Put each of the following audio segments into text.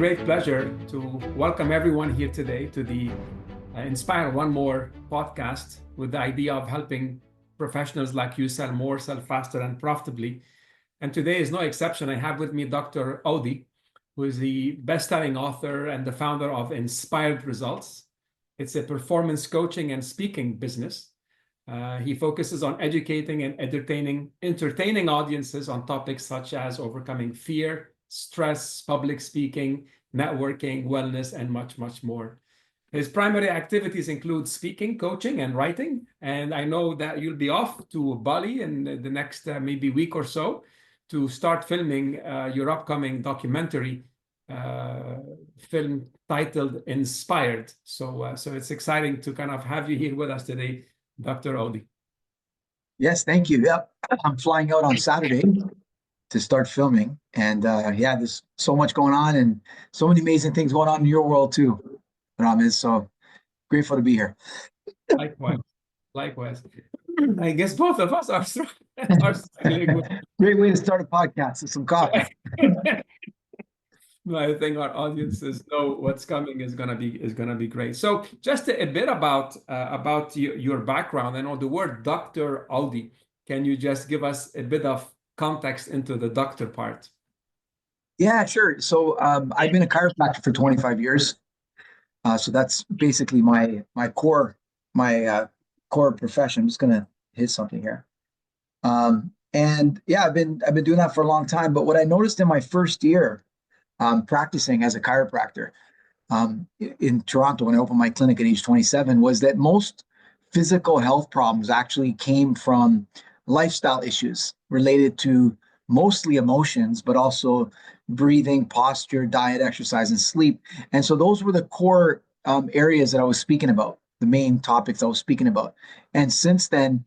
great pleasure to welcome everyone here today to the Inspire One More podcast with the idea of helping professionals like you sell more, sell faster, and profitably. And today is no exception. I have with me Dr. Oudi, who is the best-selling author and the founder of Inspired Results. It's a performance coaching and speaking business. He focuses on educating and entertaining audiences on topics such as overcoming fear, stress, public speaking, networking, wellness, and much, much more. His primary activities include speaking, coaching, and writing. And I know that you'll be off to Bali in the next maybe week or so to start filming your upcoming documentary film titled Inspired. So it's exciting to kind of have you here with us today, Dr. Oudi. Yes, thank you. Yep. I'm flying out on Saturday to start filming. And there's so much going on and so many amazing things going on in your world too, Ramez. So grateful to be here. Likewise. I guess both of us are struggling with... Great way to start a podcast with some coffee. I think our audiences know what's coming is gonna be great. So just a bit about your background. I know the word Dr. Oudi. Can you just give us a bit of context into the doctor part? Yeah, sure. So I've been a chiropractor for 25 years. So that's basically my core profession. I'm just gonna hit something here. I've been doing that for a long time. But what I noticed in my first year practicing as a chiropractor in Toronto when I opened my clinic at age 27 was that most physical health problems actually came from lifestyle issues related to mostly emotions, but also breathing, posture, diet, exercise, and sleep. And so those were the core areas that I was speaking about, the main topics I was speaking about. And since then,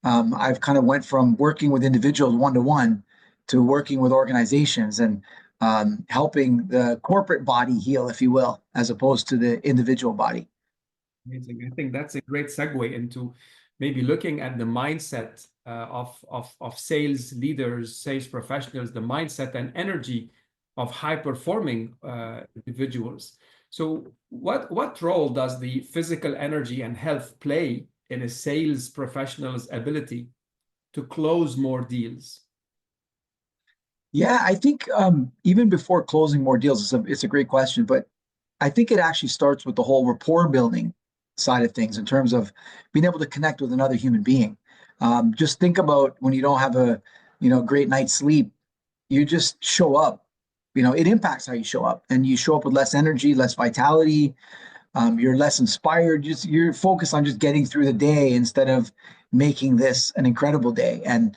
I've kind of went from working with individuals one-to-one to working with organizations and helping the corporate body heal, if you will, as opposed to the individual body. Amazing. I think that's a great segue into maybe looking at the mindset of sales leaders, sales professionals, the mindset and energy of high-performing individuals. So what role does the physical energy and health play in a sales professional's ability to close more deals? Yeah, I think even before closing more deals, it's a great question, but I think it actually starts with the whole rapport building side of things in terms of being able to connect with another human being. Just think about when you don't have a great night's sleep, you just show up. It impacts how you show up, and you show up with less energy, less vitality. You're less inspired. You're focused on just getting through the day instead of making this an incredible day. And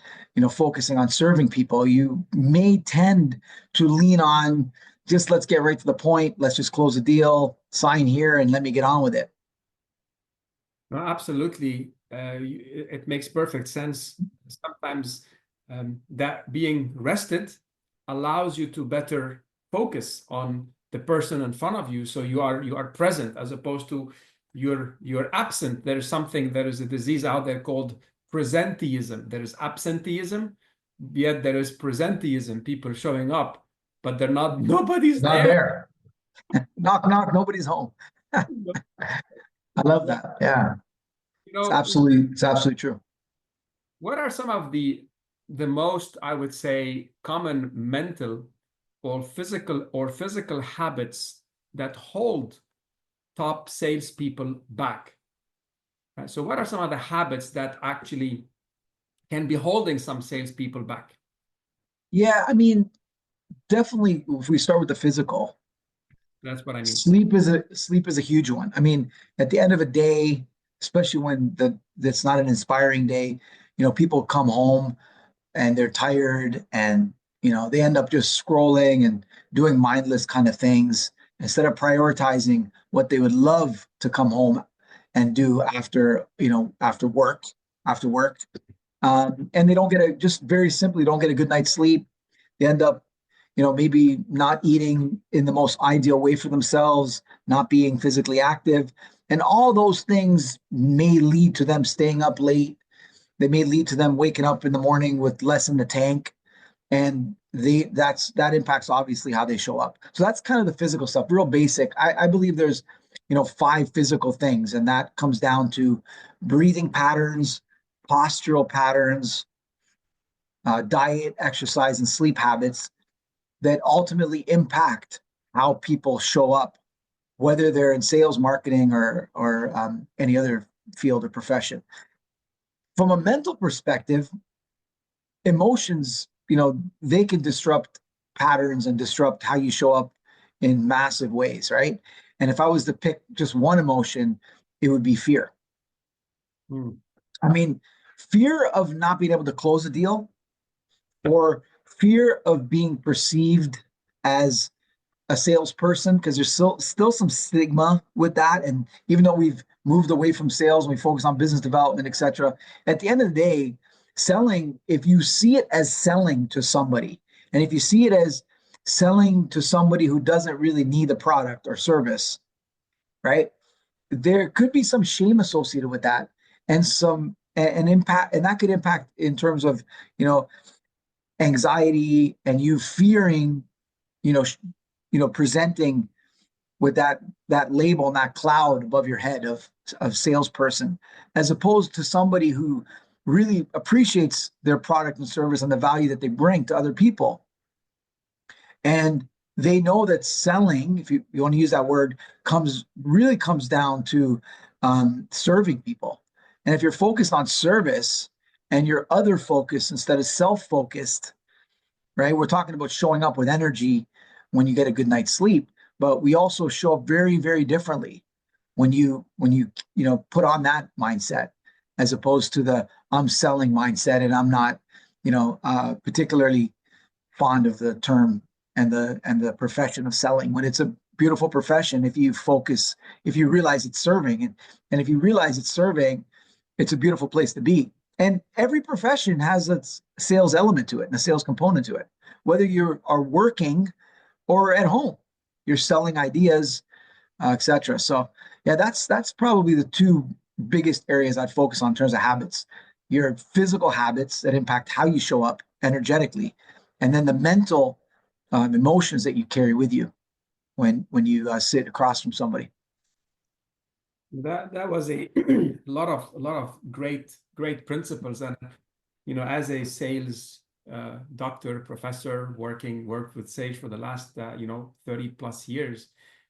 focusing on serving people, you may tend to lean on just let's get right to the point. Let's just close the deal, sign here, and let me get on with it. No, absolutely. It makes perfect sense. Sometimes that being rested allows you to better focus on the person in front of you. So you are present as opposed to you're absent. There is a disease out there called presenteeism. There is absenteeism, yet there is presenteeism, people showing up, but nobody's Not there. Knock, knock, nobody's home. I love that. Yeah. It's absolutely true. What are some of the most, I would say, common mental or physical habits that hold top salespeople back? So what are some of the habits that actually can be holding some salespeople back? Yeah, I mean, definitely if we start with the physical, that's what I mean. Sleep is a huge one. I mean, at the end of a day, especially when that's not an inspiring day, people come home and they're tired and they end up just scrolling and doing mindless kind of things instead of prioritizing what they would love to come home and do after work. And they very simply don't get a good night's sleep. They end up, maybe not eating in the most ideal way for themselves, not being physically active. And all those things may lead to them staying up late. They may lead to them waking up in the morning with less in the tank. And that impacts obviously how they show up. So that's kind of the physical stuff, real basic. I believe there's, 5 physical things, and that comes down to breathing patterns, postural patterns, diet, exercise, and sleep habits that ultimately impact how people show up, whether they're in sales, marketing, or any other field or profession. From a mental perspective, emotions, they can disrupt patterns and disrupt how you show up in massive ways, right? And if I was to pick just one emotion, it would be fear. Hmm. I mean, fear of not being able to close a deal, or fear of being perceived as a salesperson, because there's still some stigma with that. And even though we've moved away from sales and we focus on business development, etc., at the end of the day, selling, if you see it as selling to somebody, and if you see it as selling to somebody who doesn't really need a product or service, right? There could be some shame associated with that, and some an impact, and that could impact in terms of, you know, anxiety and you fearing, you know, presenting with that label and that cloud above your head of salesperson, as opposed to somebody who really appreciates their product and service and the value that they bring to other people. And they know that selling, if you want to use that word, comes down to serving people. And if you're focused on service and your other focus instead of self-focused, right? We're talking about showing up with energy when you get a good night's sleep, but we also show up very, very differently when you put on that mindset, as opposed to the I'm selling mindset. And I'm not, particularly fond of the term and the profession of selling, when it's a beautiful profession if you realize it's serving, and if you realize it's serving, it's a beautiful place to be. And every profession has a sales element to it and a sales component to it. Whether you are working or at home, you're selling ideas, etc. So yeah, that's probably the two biggest areas I'd focus on in terms of habits: your physical habits that impact how you show up energetically, and then the mental emotions that you carry with you when you sit across from somebody. That was a lot of great principles. And as a sales doctor, professor, worked with sales for the last 30 plus years,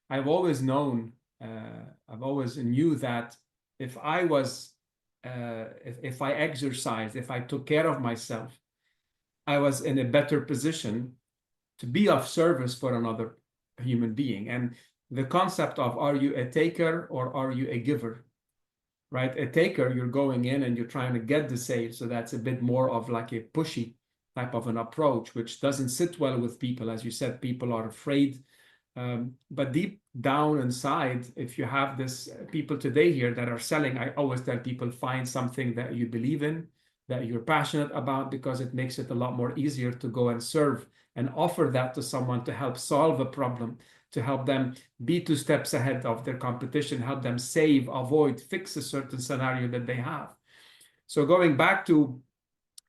I've always known, I've always knew that if I was if I exercised, if I took care of myself, I was in a better position to be of service for another human being. And the concept of, are you a taker or are you a giver? Right? A taker, you're going in and you're trying to get the sale. So that's a bit more of like a pushy type of an approach, which doesn't sit well with people. As you said, people are afraid. But deep down inside, if you have this people today here that are selling, I always tell people, find something that you believe in, that you're passionate about, because it makes it a lot more easier to go and serve and offer that to someone to help solve a problem, to help them be 2 steps ahead of their competition, help them save, avoid, fix a certain scenario that they have. So going back to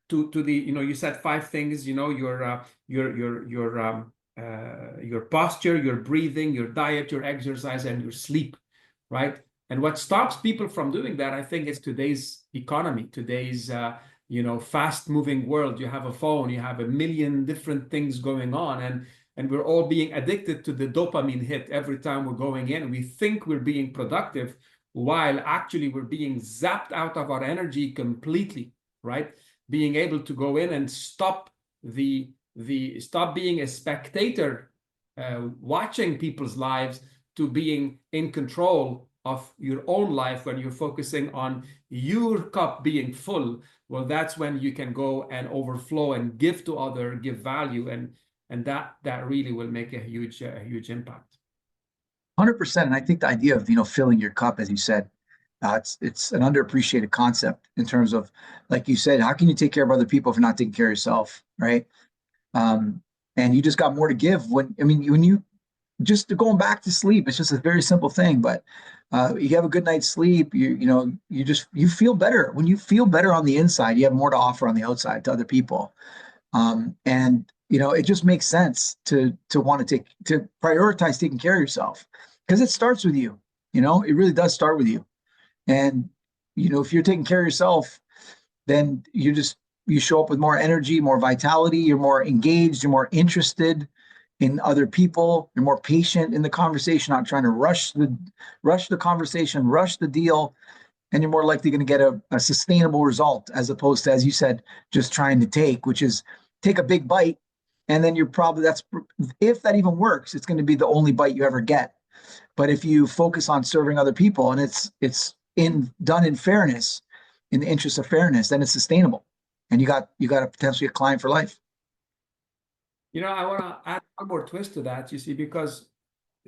the, you said 5 things, your posture, your breathing, your diet, your exercise, and your sleep, right? And what stops people from doing that, I think, is today's economy, today's fast moving world. You have a phone, you have a million different things going on, and we're all being addicted to the dopamine hit every time we're going in. We think we're being productive, while actually we're being zapped out of our energy completely, right? Being able to go in and stop being a spectator, watching people's lives, to being in control of your own life. When you're focusing on your cup being full, well, that's when you can go and overflow and give to other, give value, and that really will make a huge impact. 100%. And I think the idea of, filling your cup, as you said, it's an underappreciated concept in terms of, like you said, how can you take care of other people if you're not taking care of yourself, right? Um, and you just got more to give when you just going back to sleep. It's just a very simple thing, but you have a good night's sleep. You feel better. When you feel better on the inside, you have more to offer on the outside to other people. And it just makes sense to want to prioritize taking care of yourself, because it starts with you. It really does start with you. And if you're taking care of yourself, then you show up with more energy, more vitality, you're more engaged, you're more interested in other people, you're more patient in the conversation, not trying to rush the conversation, rush the deal, and you're more likely going to get a sustainable result, as opposed to, as you said, just trying to which is take a big bite, and then if that even works, it's going to be the only bite you ever get. But if you focus on serving other people, and it's done in fairness, in the interest of fairness, then it's sustainable, and you got a potentially a client for life. I want to add one more twist to that, you see, because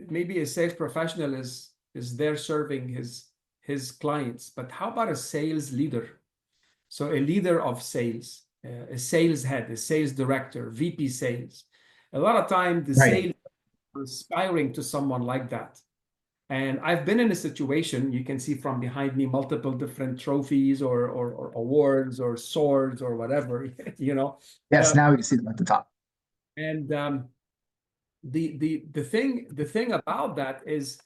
maybe a sales professional is there serving his clients, but how about a sales leader? So a leader of sales, a sales head, a sales director, VP sales. A lot of time the Right. sales are aspiring to someone like that. And I've been in a situation, you can see from behind me, multiple different trophies or awards or swords or whatever, Yes, now we can see them at the top. And the thing about that is,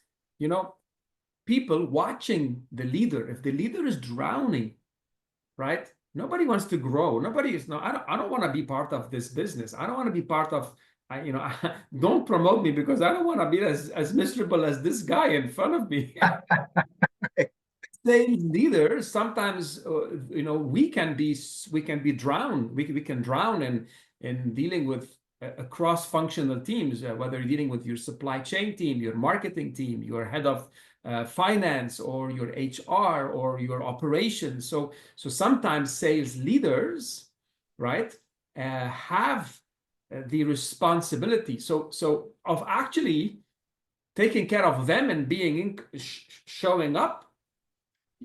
people watching the leader. If the leader is drowning, right? Nobody wants to grow. Nobody is. No, I don't want to be part of this business. I don't want to be part of. Don't promote me, because I don't want to be as miserable as this guy in front of me. Sales leaders, sometimes we can be drowned. We can drown in dealing with cross-functional teams, whether you're dealing with your supply chain team, your marketing team, your head of finance, or your HR, or your operations. So sometimes sales leaders, right, have the responsibility of actually taking care of them and showing up,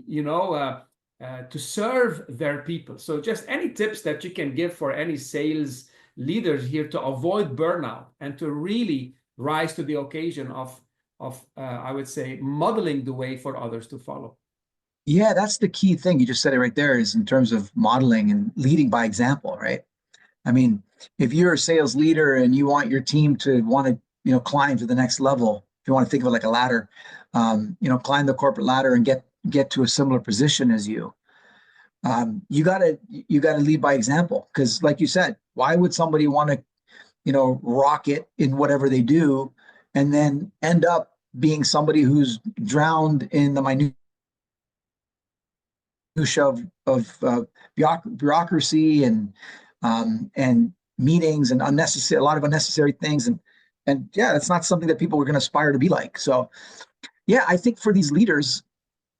to serve their people. So just any tips that you can give for any sales leaders here to avoid burnout and to really rise to the occasion of I would say, modeling the way for others to follow. Yeah, that's the key thing. You just said it right there, is in terms of modeling and leading by example, right? I mean, if you're a sales leader and you want your team to want to, climb to the next level, if you want to think of it like a ladder, climb the corporate ladder and get to a similar position as you, you gotta lead by example. Because, like you said, why would somebody want to, rock it in whatever they do, and then end up being somebody who's drowned in the minutiae of bureaucracy and meetings and a lot of unnecessary things, and yeah, that's not something that people are going to aspire to be like. So yeah, I think for these leaders,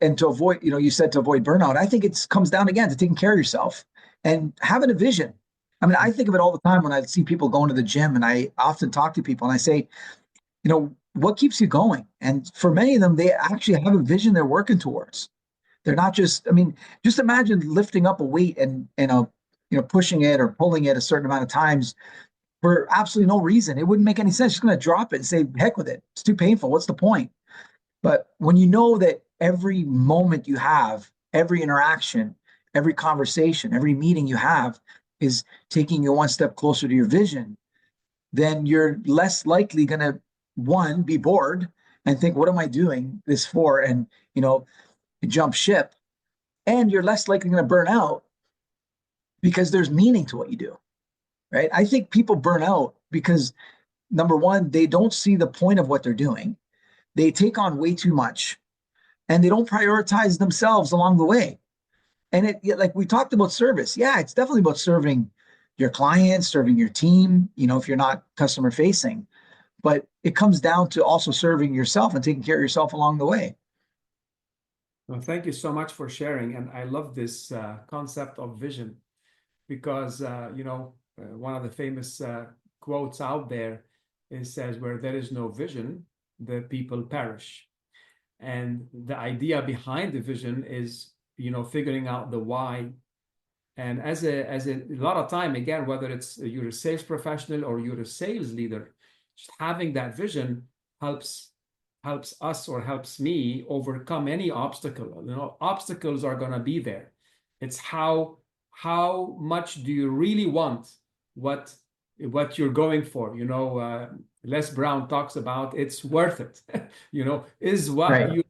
and to avoid, you said to avoid burnout, I think it comes down again to taking care of yourself and having a vision. I mean, I think of it all the time when I see people going to the gym, and I often talk to people and I say, what keeps you going? And for many of them, they actually have a vision they're working towards. They're not just, I mean, just imagine lifting up a weight and pushing it or pulling it a certain amount of times for absolutely no reason. It wouldn't make any sense. Just going to drop it and say, heck with it. It's too painful. What's the point? But when you know that every moment you have, every interaction, every conversation, every meeting you have is taking you one step closer to your vision, then you're less likely going to, one, be bored and think, what am I doing this for? And, jump ship. And you're less likely going to burn out because there's meaning to what you do, right? I think people burn out because, number one, they don't see the point of what they're doing. They take on way too much, and they don't prioritize themselves along the way. And like we talked about service. Yeah, it's definitely about serving your clients, serving your team, if you're not customer facing, but it comes down to also serving yourself and taking care of yourself along the way. Well, thank you so much for sharing. And I love this concept of vision, because, one of the famous quotes out there, it says, where there is no vision, the people perish. And the idea behind the vision is, figuring out the why. And as a lot of time, again, whether it's you're a sales professional or you're a sales leader, just having that vision helps us, or helps me, overcome any obstacle. Obstacles are going to be there. It's how much do you really want what you're going for. Les Brown talks about it's worth it. Is what Right. you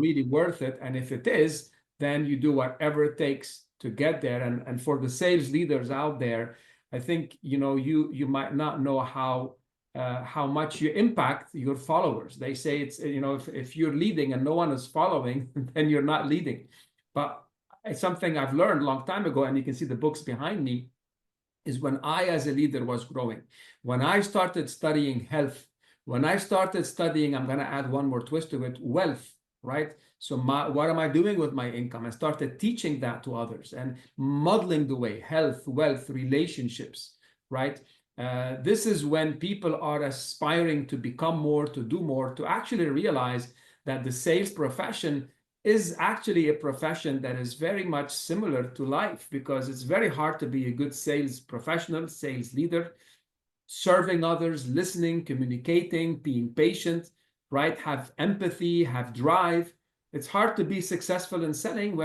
really worth it? And if it is, then you do whatever it takes to get there. And for the sales leaders out there, I think you might not know how much you impact your followers. They say it's if you're leading and no one is following, then you're not leading. But it's something I've learned a long time ago, and you can see the books behind me, is when I, as a leader, was growing. When I started studying health, when I started studying, I'm going to add one more twist to it, wealth, right? So what am I doing with my income? I started teaching that to others and modeling the way, health, wealth, relationships, right? This is when people are aspiring to become more, to do more, to actually realize that the sales profession is actually a profession that is very much similar to life, because it's very hard to be a good sales professional, sales leader, serving others, listening, communicating, being patient, right? Have empathy, have drive. It's hard to be successful in selling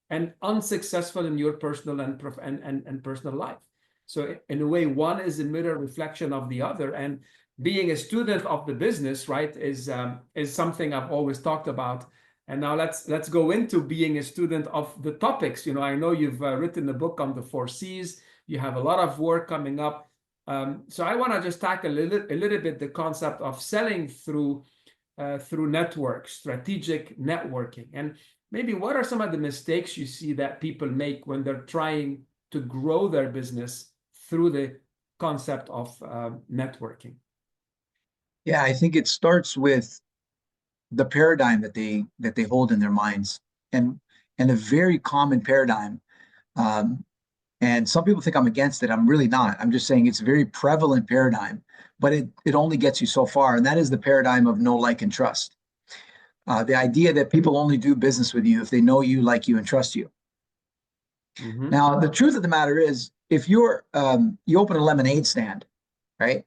and unsuccessful in your personal and personal life. So in a way, one is a mirror reflection of the other. And being a student of the business, right, is something I've always talked about. And now let's go into being a student of the topics. I know you've written a book on the 4 C's. You have a lot of work coming up. So I want to just tackle a little bit the concept of selling through network, strategic networking. And maybe what are some of the mistakes you see that people make when they're trying to grow their business through the concept of networking? Yeah, I think it starts with the paradigm that they hold in their minds, and a very common paradigm. And some people think I'm against it. I'm really not. I'm just saying it's a very prevalent paradigm, but it only gets you so far, and that is the paradigm of know, like, and trust. The idea that people only do business with you if they know you, like you, and trust you. Mm-hmm. Now, the truth of the matter is, if you open a lemonade stand, right,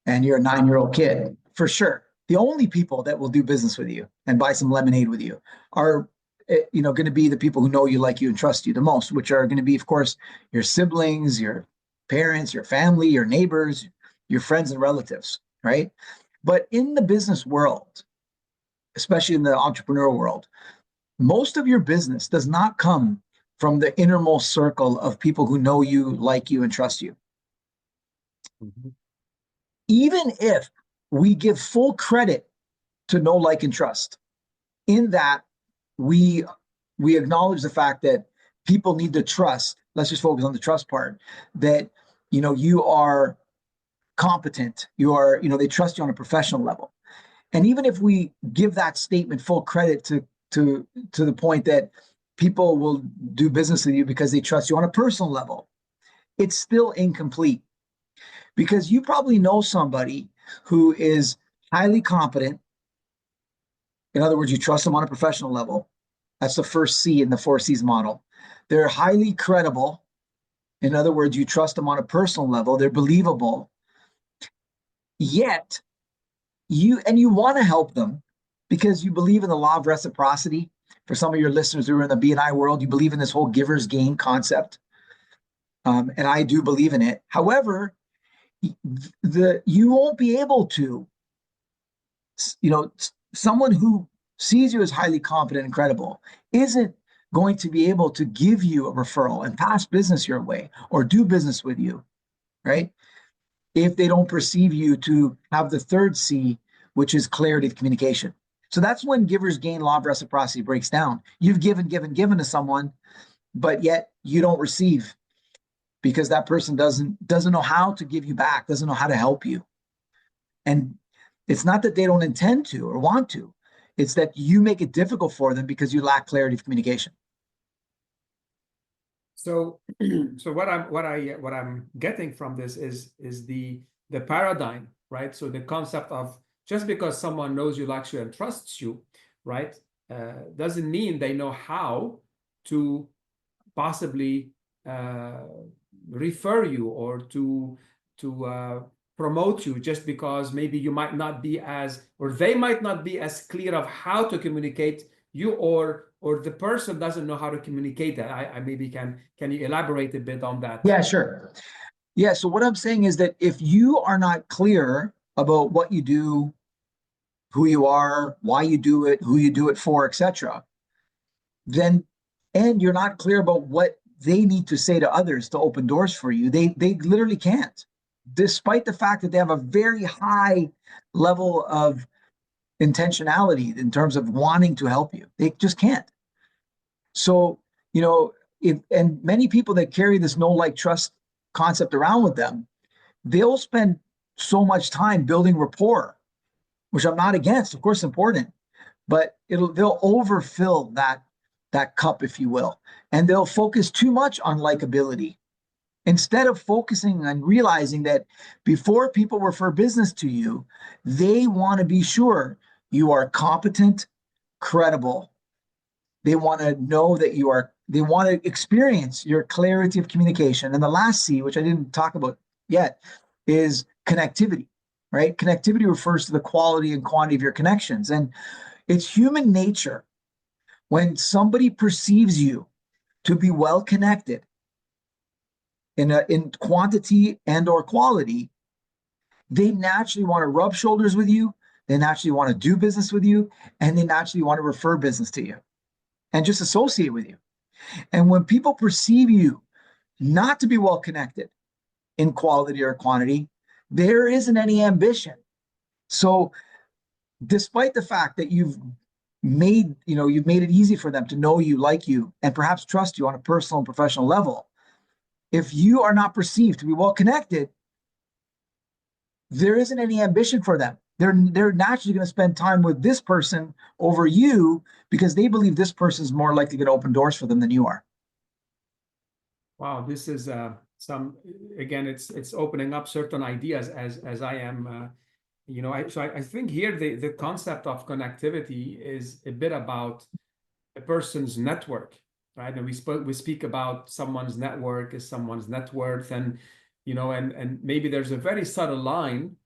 and you're a 9-year-old kid, for sure, the only people that will do business with you and buy some lemonade with you are going to be the people who know you, like you, and trust you the most, which are going to be, of course, your siblings, your parents, your family, your neighbors, your friends and relatives, right? But in the business world, especially in the entrepreneurial world, most of your business does not come from the innermost circle of people who know you, like you, and trust you. Mm-hmm. Even if we give full credit to know, like, and trust, in that we acknowledge the fact that people need to trust. Let's just focus on the trust part, that you are competent, they trust you on a professional level. And even if we give that statement full credit to the point that people will do business with you because they trust you on a personal level, it's still incomplete, because you probably know somebody who is highly competent. In other words, you trust them on a professional level. That's the first C in the 4 C's model. They're highly credible. In other words, you trust them on a personal level. They're believable. Yet you want to help them because you believe in the law of reciprocity. For some of your listeners who are in the B&I world, you believe in this whole giver's gain concept. And I do believe in it. However, you won't be able to, someone who sees you as highly confident and credible isn't going to be able to give you a referral and pass business your way or do business with you, right? If they don't perceive you to have the third C, which is clarity of communication. So that's when giver's gain law of reciprocity breaks down. You've given to someone, but yet you don't receive, because that person doesn't know how to give you back, doesn't know how to help you. And it's not that they don't intend to or want to. It's that you make it difficult for them because you lack clarity of communication. So, what I'm getting from this is the paradigm, right? So the concept of, just because someone knows you, likes you, and trusts you, right, doesn't mean they know how to possibly refer you or to promote you, just because maybe you might not be or they might not be as clear of how to communicate you, or the person doesn't know how to communicate that. I maybe can you elaborate a bit on that? Yeah, sure. Yeah. So what I'm saying is that if you are not clear about what you do, who you are, why you do it, who you do it for, etc., then and you're not clear about what they need to say to others to open doors for you, they literally can't. Despite the fact that they have a very high level of intentionality in terms of wanting to help you, they just can't. So, you know, if and many people that carry this know like trust concept around with them, they'll spend so much time building rapport, which I'm not against, of course, important, but they'll overfill that cup, if you will, and they'll focus too much on likability instead of focusing on realizing that before people refer business to you, they want to be sure you are competent, credible. They want to know that you are. They want to experience your clarity of communication. And the last C, which I didn't talk about yet, is connectivity. Right? Connectivity refers to the quality and quantity of your connections, and it's human nature when somebody perceives you to be well connected in quantity and or quality, they naturally want to rub shoulders with you, they naturally want to do business with you, and they naturally want to refer business to you and just associate with you. And when people perceive you not to be well connected in quality or quantity, there isn't any ambition. So despite the fact that you've made it easy for them to know you, like you, and perhaps trust you on a personal and professional level, if you are not perceived to be well connected, there isn't any ambition for them. They're naturally going to spend time with this person over you because they believe this person is more likely to open doors for them than you are. Wow, this is some again, it's opening up certain ideas as I am I think here the concept of connectivity is a bit about a person's network, right? And we speak about someone's network is someone's net worth, and and maybe there's a very subtle line,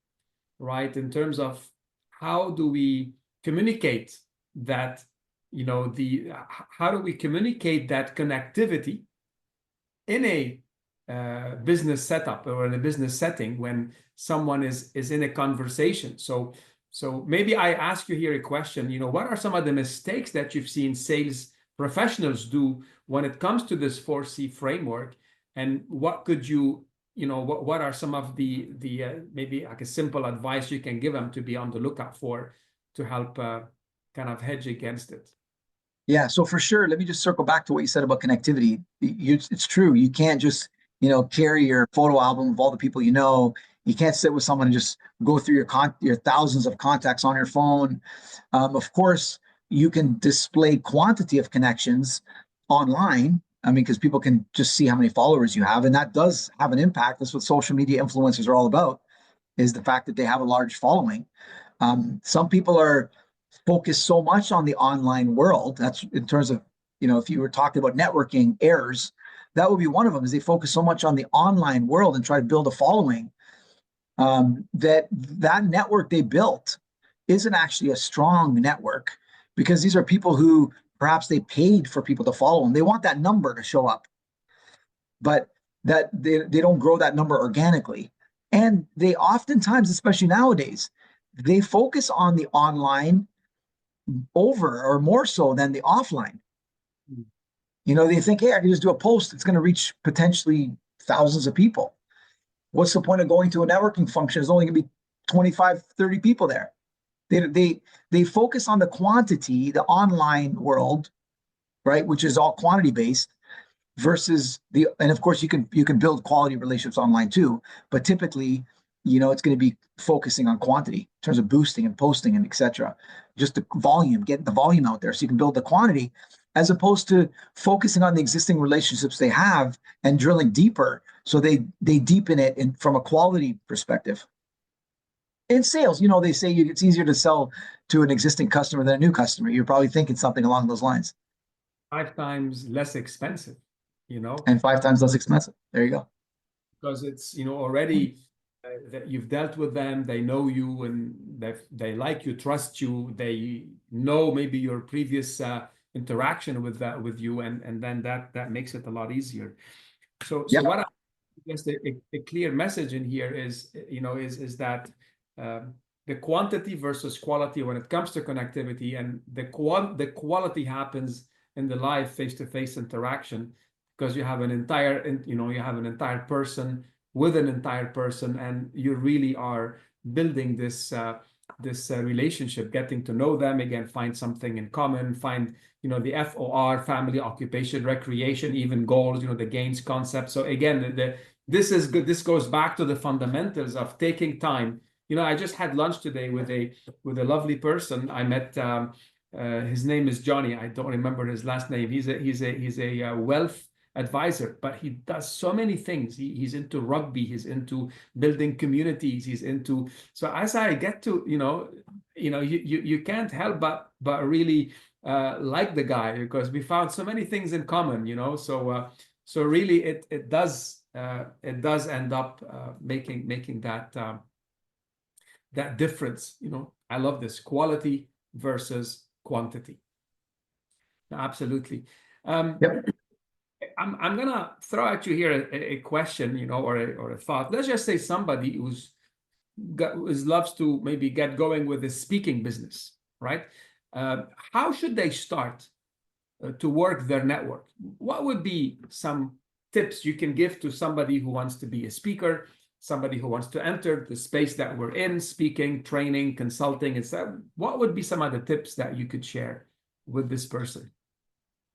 right, in terms of how do we communicate that, the how do we communicate that connectivity in a business setup or in a business setting when someone is in a conversation. So maybe I ask you here a question, what are some of the mistakes that you've seen sales professionals do when it comes to this 4C framework? And what could what are some of the maybe like a simple advice you can give them to be on the lookout for to help kind of hedge against it? Yeah, so for sure, let me just circle back to what you said about connectivity. It's true. You can't just, carry your photo album of all the people you know. You can't sit with someone and just go through your thousands of contacts on your phone. Of course, you can display quantity of connections online. I mean, because people can just see how many followers you have, and that does have an impact. That's what social media influencers are all about, is the fact that they have a large following. Some people are focused so much on the online world. That's in terms of, if you were talking about networking errors, that would be one of them, is they focus so much on the online world and try to build a following, that network they built isn't actually a strong network, because these are people who perhaps they paid for people to follow them. They want that number to show up, but that they don't grow that number organically. And they oftentimes, especially nowadays, they focus on the online over or more so than the offline. They think, hey, I can just do a post. It's going to reach potentially thousands of people. What's the point of going to a networking function? There's only going to be 25, 30 people there. They focus on the quantity, the online world, right, which is all quantity based, versus and of course you can build quality relationships online too, but typically, it's going to be focusing on quantity in terms of boosting and posting and etc. Just the volume, getting the volume out there so you can build the quantity, as opposed to focusing on the existing relationships they have and drilling deeper so they deepen it from a quality perspective. In sales, they say it's easier to sell to an existing customer than a new customer. You're probably thinking something along those lines. 5 times less expensive, And 5 times less expensive. There you go. because it's already that you've dealt with them, they know you, and they like you, trust you, they know maybe your previous interaction with you, and then that makes it a lot easier. So Yeah. what just a clear message in here is, is that the quantity versus quality when it comes to connectivity, and the quality happens in the live face-to-face interaction, because you have an entire, you have an entire person with an entire person, and you really are building this relationship, getting to know them again, find something in common, find the FOR, family, occupation, recreation, even goals, the gains concept. So again, this is good. This goes back to the fundamentals of taking time. I just had lunch today with a lovely person I met. His name is Johnny. I don't remember his last name. He's a wealth advisor, but he does so many things. He's into rugby. He's into building communities. He's into. So as I get to you can't help but really like the guy, because we found so many things in common. So really it does end up making that difference. I love this quality versus quantity. Absolutely. Yep. I'm gonna throw at you here a question, or a thought. Let's just say somebody loves to maybe get going with the speaking business, right? How should they start to work their network? What would be some tips you can give to somebody who wants to be a speaker, somebody who wants to enter the space that we're in, speaking, training, consulting, etc.? What would be some of the tips that you could share with this person?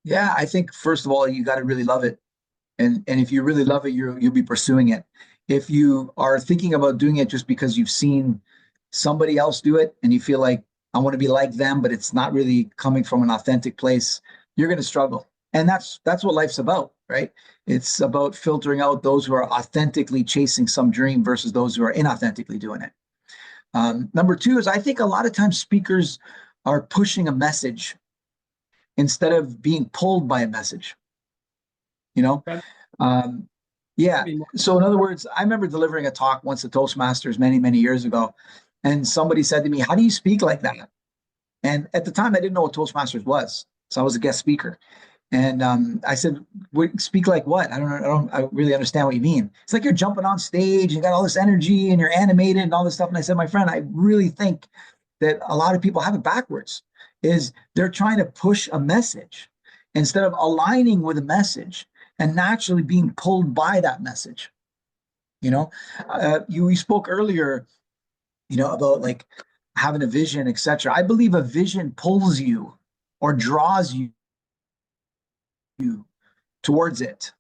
Yeah, I think first of all, you got to really love it. And if you really love it, you'll be pursuing it. If you are thinking about doing it just because you've seen somebody else do it and you feel like I want to be like them, but it's not really coming from an authentic place, you're going to struggle. And that's what life's about, right? It's about filtering out those who are authentically chasing some dream versus those who are inauthentically doing it. Number two is I think a lot of times speakers are pushing a message instead of being pulled by a message, you know? Can Um, yeah. be So in other words, I remember delivering a talk once at Toastmasters many, many years ago. And somebody said to me, "How do you speak like that?" And at the time, I didn't know what Toastmasters was. So I was a guest speaker. And I said, "Speak like what? I don't really understand what you mean." It's like you're jumping on stage, you got all this energy and you're animated and all this stuff. And I said, "My friend, I really think that a lot of people have it backwards, is they're trying to push a message instead of aligning with a message and naturally being pulled by that message. You know, you spoke earlier, about like having a vision, etc. I believe a vision pulls you or draws you towards it.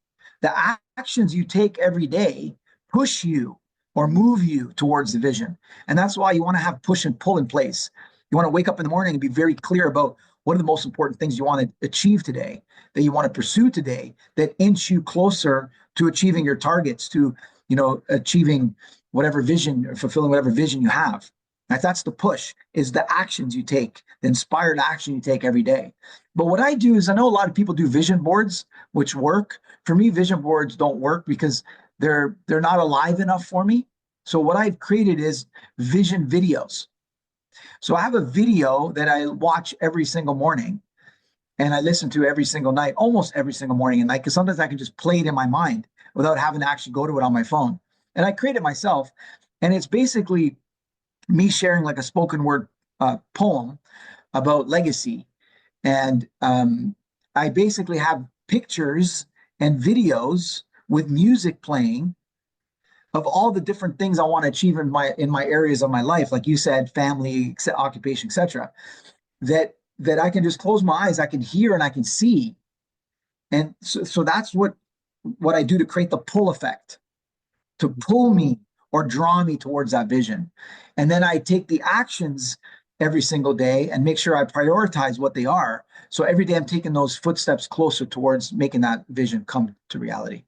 The actions you take every day push you or move you towards the vision. And that's why you want to have push and pull in place. You want to wake up in the morning and be very clear about what are the most important things you want to achieve today, that you want to pursue today, that inch you closer to achieving your targets, to, achieving whatever vision or fulfilling whatever vision you have. That's the push, is the actions you take, the inspired action you take every day. But what I do is, I know a lot of people do vision boards, which work. For me, vision boards don't work because they're not alive enough for me. So what I've created is vision videos. So I have a video that I watch every single morning and I listen to every single night, almost every single morning and night, because sometimes I can just play it in my mind without having to actually go to it on my phone. And I create it myself. And it's basically me sharing like a spoken word poem about legacy. And I basically have pictures and videos with music playing of all the different things I want to achieve in my areas of my life, like you said, family, occupation, etc. That I can just close my eyes, I can hear and I can see, and so that's what I do to create the pull effect, to pull me or draw me towards that vision. And then I take the actions every single day and make sure I prioritize what they are. So every day I'm taking those footsteps closer towards making that vision come to reality.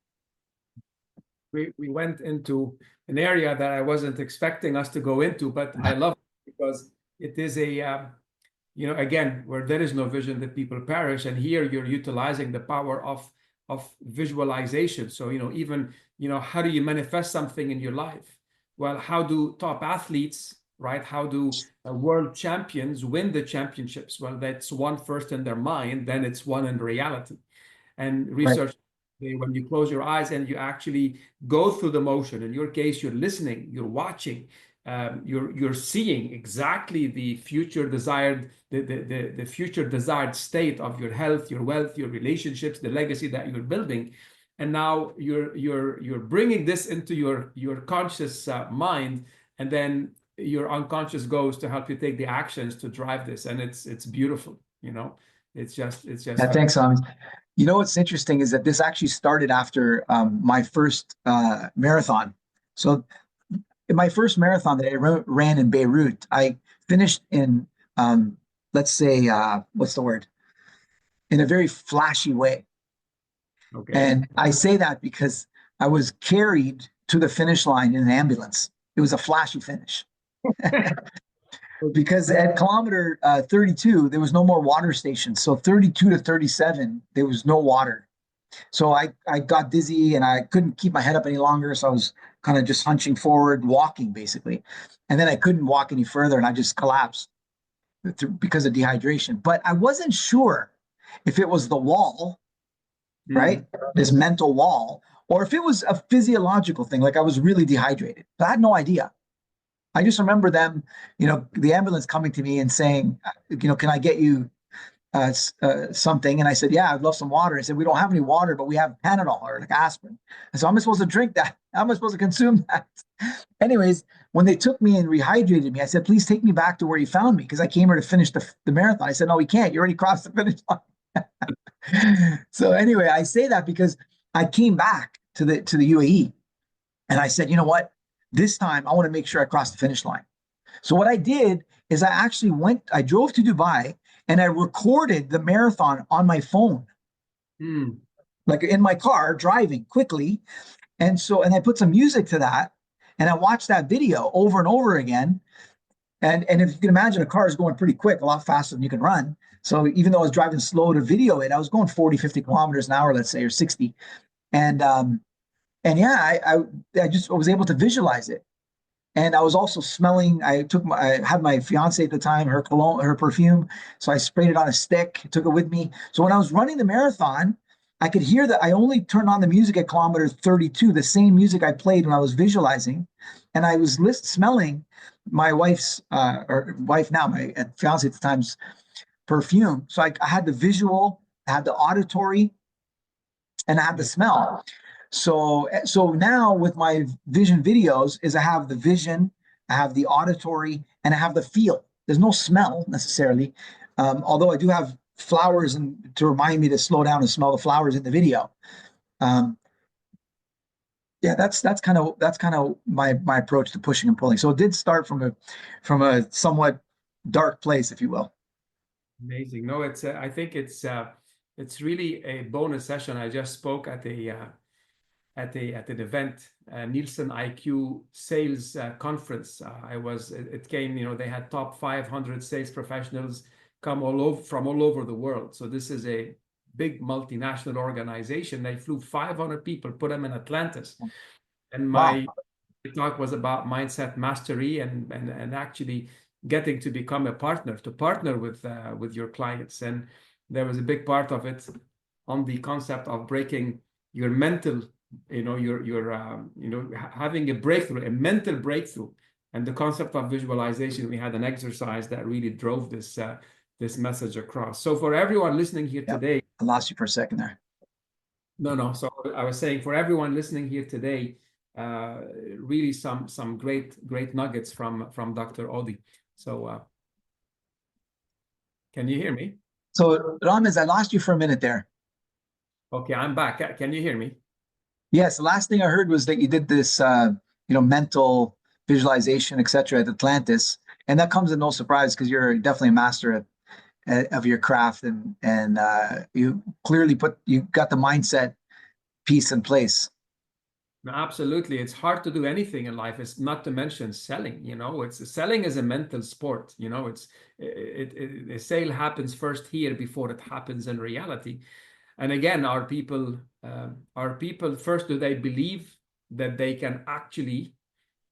We went into an area that I wasn't expecting us to go into, but I love it because it is again, where there is no vision, the people perish. And here you're utilizing the power of visualization. So, even, how do you manifest something in your life? Well, how do top athletes, right? How do world champions win the championships? Well, that's one first in their mind, then it's one in reality. And Right. research when you close your eyes and you actually go through the motion. In your case, you're listening, you're watching, you're seeing exactly the future desired, the future desired state of your health, your wealth, your relationships, the legacy that you're building. And now you're bringing this into your conscious mind, and then your unconscious goes to help you take the actions to drive this. And it's beautiful, you know. It's just Yeah, thanks, you know what's interesting is that this actually started after my first marathon. So in my first marathon that I ran in Beirut, I finished in, let's say, what's the word? In a very flashy way. okay. And I say that because I was carried to the finish line in an ambulance. It was a flashy finish. Because at kilometer 32, there was no more water stations. So 32 to 37, there was no water. So I got dizzy and I couldn't keep my head up any longer. So I was kind of just hunching forward, walking basically. And then I couldn't walk any further and I just collapsed because of dehydration. But I wasn't sure if it was the wall, right? This mental wall, or if it was a physiological thing, like I was really dehydrated. But I had no idea. I just remember them, the ambulance coming to me and saying, can I get you something? And I said, yeah, I'd love some water. I said, we don't have any water, but we have Panadol or like aspirin. And so how am I supposed to drink that? How am I supposed to consume that? Anyways, when they took me and rehydrated me, I said, please take me back to where you found me because I came here to finish the marathon. I said, no, we can't. You already crossed the finish line. So anyway, I say that because I came back to the UAE and I said, you know what? This time I want to make sure I cross the finish line. So what I did is I drove to Dubai and I recorded the marathon on my phone, like in my car driving quickly. And I put some music to that and I watched that video over and over again. And if you can imagine, a car is going pretty quick, a lot faster than you can run. So even though I was driving slow to video it, I was going 40, 50 kilometers an hour, let's say, or 60. And yeah, I just was able to visualize it. And I was also smelling. I had my fiance at the time, her cologne, her perfume. So I sprayed it on a stick, took it with me. So when I was running the marathon, I could hear that I only turned on the music at kilometer 32, the same music I played when I was visualizing. And I was smelling my wife's, or wife now, my fiance at the time's perfume. So I had the visual, I had the auditory, and I had the smell. So now with my vision videos is I have the vision, I have the auditory, and I have the feel. There's no smell necessarily, although I do have flowers and to remind me to slow down and smell the flowers in the video. Yeah, that's kind of my approach to pushing and pulling. So it did start from a somewhat dark place, if you will. Amazing. No, I think it's really a bonus session. I just spoke at an event, Nielsen IQ sales conference. It came, they had top 500 sales professionals come from all over the world. So this is a big multinational organization. They flew 500 people, put them in Atlantis. And my talk was about mindset mastery and actually getting to become a partner, to partner with your clients. And there was a big part of it on the concept of breaking your mental, having a breakthrough, a mental breakthrough, and the concept of visualization. We had an exercise that really drove this message across. So for everyone listening here today, I lost you for a second there. No. So I was saying for everyone listening here today, really some great nuggets from Dr. Oudi. So can you hear me? So Ramez, I lost you for a minute there. Okay, I'm back. Can you hear me? Yes, the last thing I heard was that you did this, mental visualization, etc., at Atlantis, and that comes as no surprise because you're definitely a master of your craft, and you clearly you got the mindset piece in place. No, absolutely. It's hard to do anything in life. It's not to mention selling. Selling is a mental sport. A sale happens first here before it happens in reality. And again, our people first, do they believe that they can actually,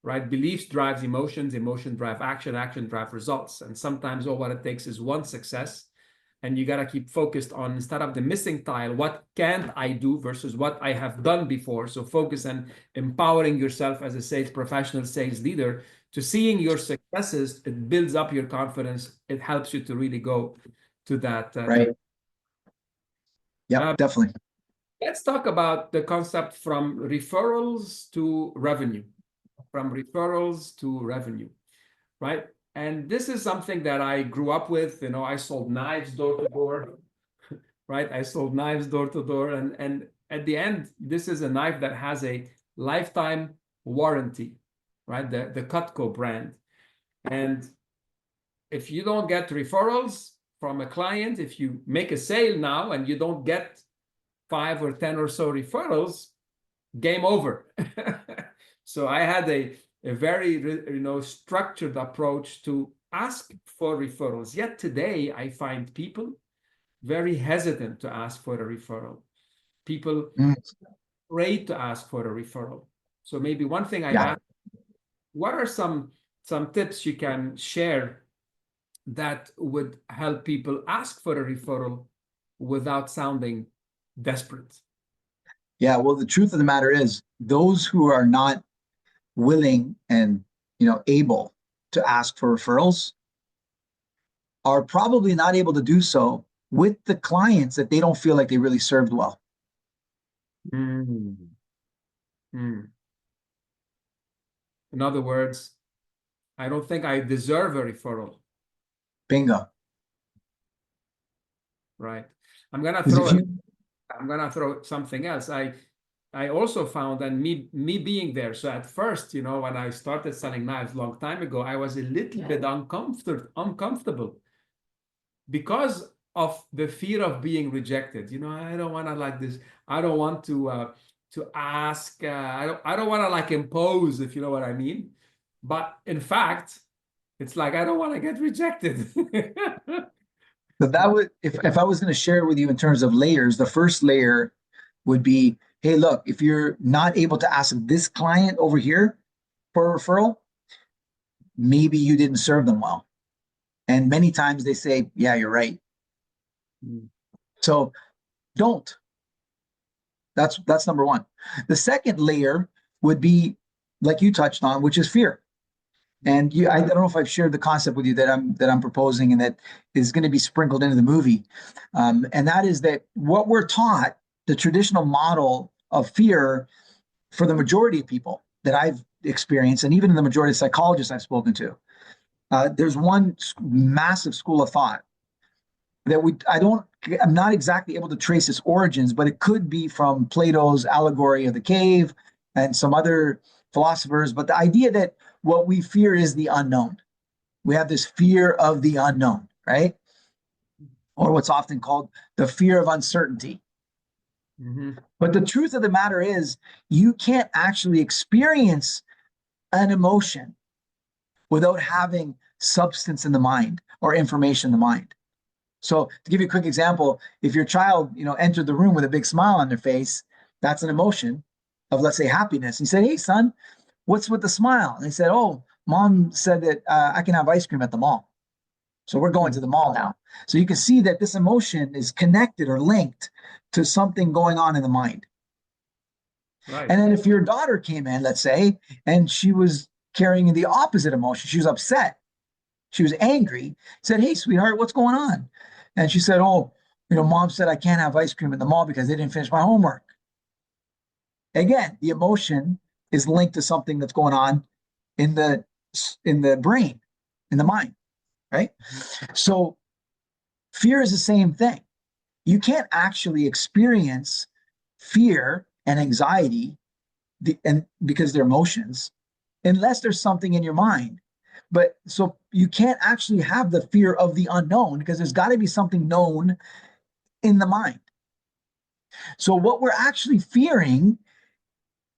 right? Beliefs drives emotions, emotion drive action drive results. And sometimes all what it takes is one success And you got to keep focused on, instead of the missing tile, what can't I do versus what I have done before. So focus on empowering yourself as a sales professional, sales leader, to seeing your successes. It builds up your confidence. It helps you to really go to that. Right. Yep, Uh, definitely. let's talk about the concept from referrals to revenue. From referrals to revenue, right? And this is something that I grew up with. You know, I sold knives door to door, right? I sold knives door to door. And at the end, this is a knife that has a lifetime warranty, right? The Cutco brand. And if you don't get referrals from a client, if you make a sale now and you don't get 5 or 10 or so referrals, game over. So I had a very structured approach to ask for referrals. Yet today I find people very hesitant to ask for a referral. People Mm, afraid to ask for a referral. So maybe one thing I yeah. ask, what are some tips you can share that would help people ask for a referral without sounding desperate? Yeah. Well, the truth of the matter is, those who are not willing and able to ask for referrals are probably not able to do so with the clients that they don't feel like they really served well. Mm. Mm. In other words, I don't think I deserve a referral, Bingo. right? Because if you, I'm gonna throw something else. I also found, and me being there. So at first, when I started selling knives long time ago, I was a little bit uncomfortable because of the fear of being rejected. I don't want to like this. I don't want to ask. I don't want to like impose, if you know what I mean. But in fact, it's like I don't want to get rejected. but that would, if I was going to share with you in terms of layers, the first layer would be, hey, look, if you're not able to ask this client over here for a referral, maybe you didn't serve them well. And many times they say, yeah, you're right. Mm. So don't. That's number one. The second layer would be like you touched on, which is fear. And I don't know if I've shared the concept with you that I'm proposing and that is going to be sprinkled into the movie. And that is that what we're taught, the traditional model of fear for the majority of people that I've experienced, and even the majority of psychologists I've spoken to, there's one massive school of thought that I'm not exactly able to trace its origins, but it could be from Plato's allegory of the cave and some other philosophers. But the idea that what we fear is the unknown. We have this fear of the unknown, right? Or what's often called the fear of uncertainty. Mm-hmm. But the truth of the matter is, you can't actually experience an emotion without having substance in the mind or information in the mind. So to give you a quick example, if your child, entered the room with a big smile on their face, that's an emotion of, let's say, happiness. You say, hey, son, what's with the smile? And they said, oh, mom said that I can have ice cream at the mall. So we're going to the mall now. So you can see that this emotion is connected or linked to something going on in the mind. Right. And then if your daughter came in, let's say, and she was carrying the opposite emotion, she was upset, she was angry, said, hey, sweetheart, what's going on? And she said, oh, mom said I can't have ice cream in the mall because they didn't finish my homework. Again, the emotion is linked to something that's going on in the brain, in the mind, right? So fear is the same thing. You can't actually experience fear and anxiety and because they're emotions unless there's something in your mind. But so you can't actually have the fear of the unknown because there's got to be something known in the mind. So what we're actually fearing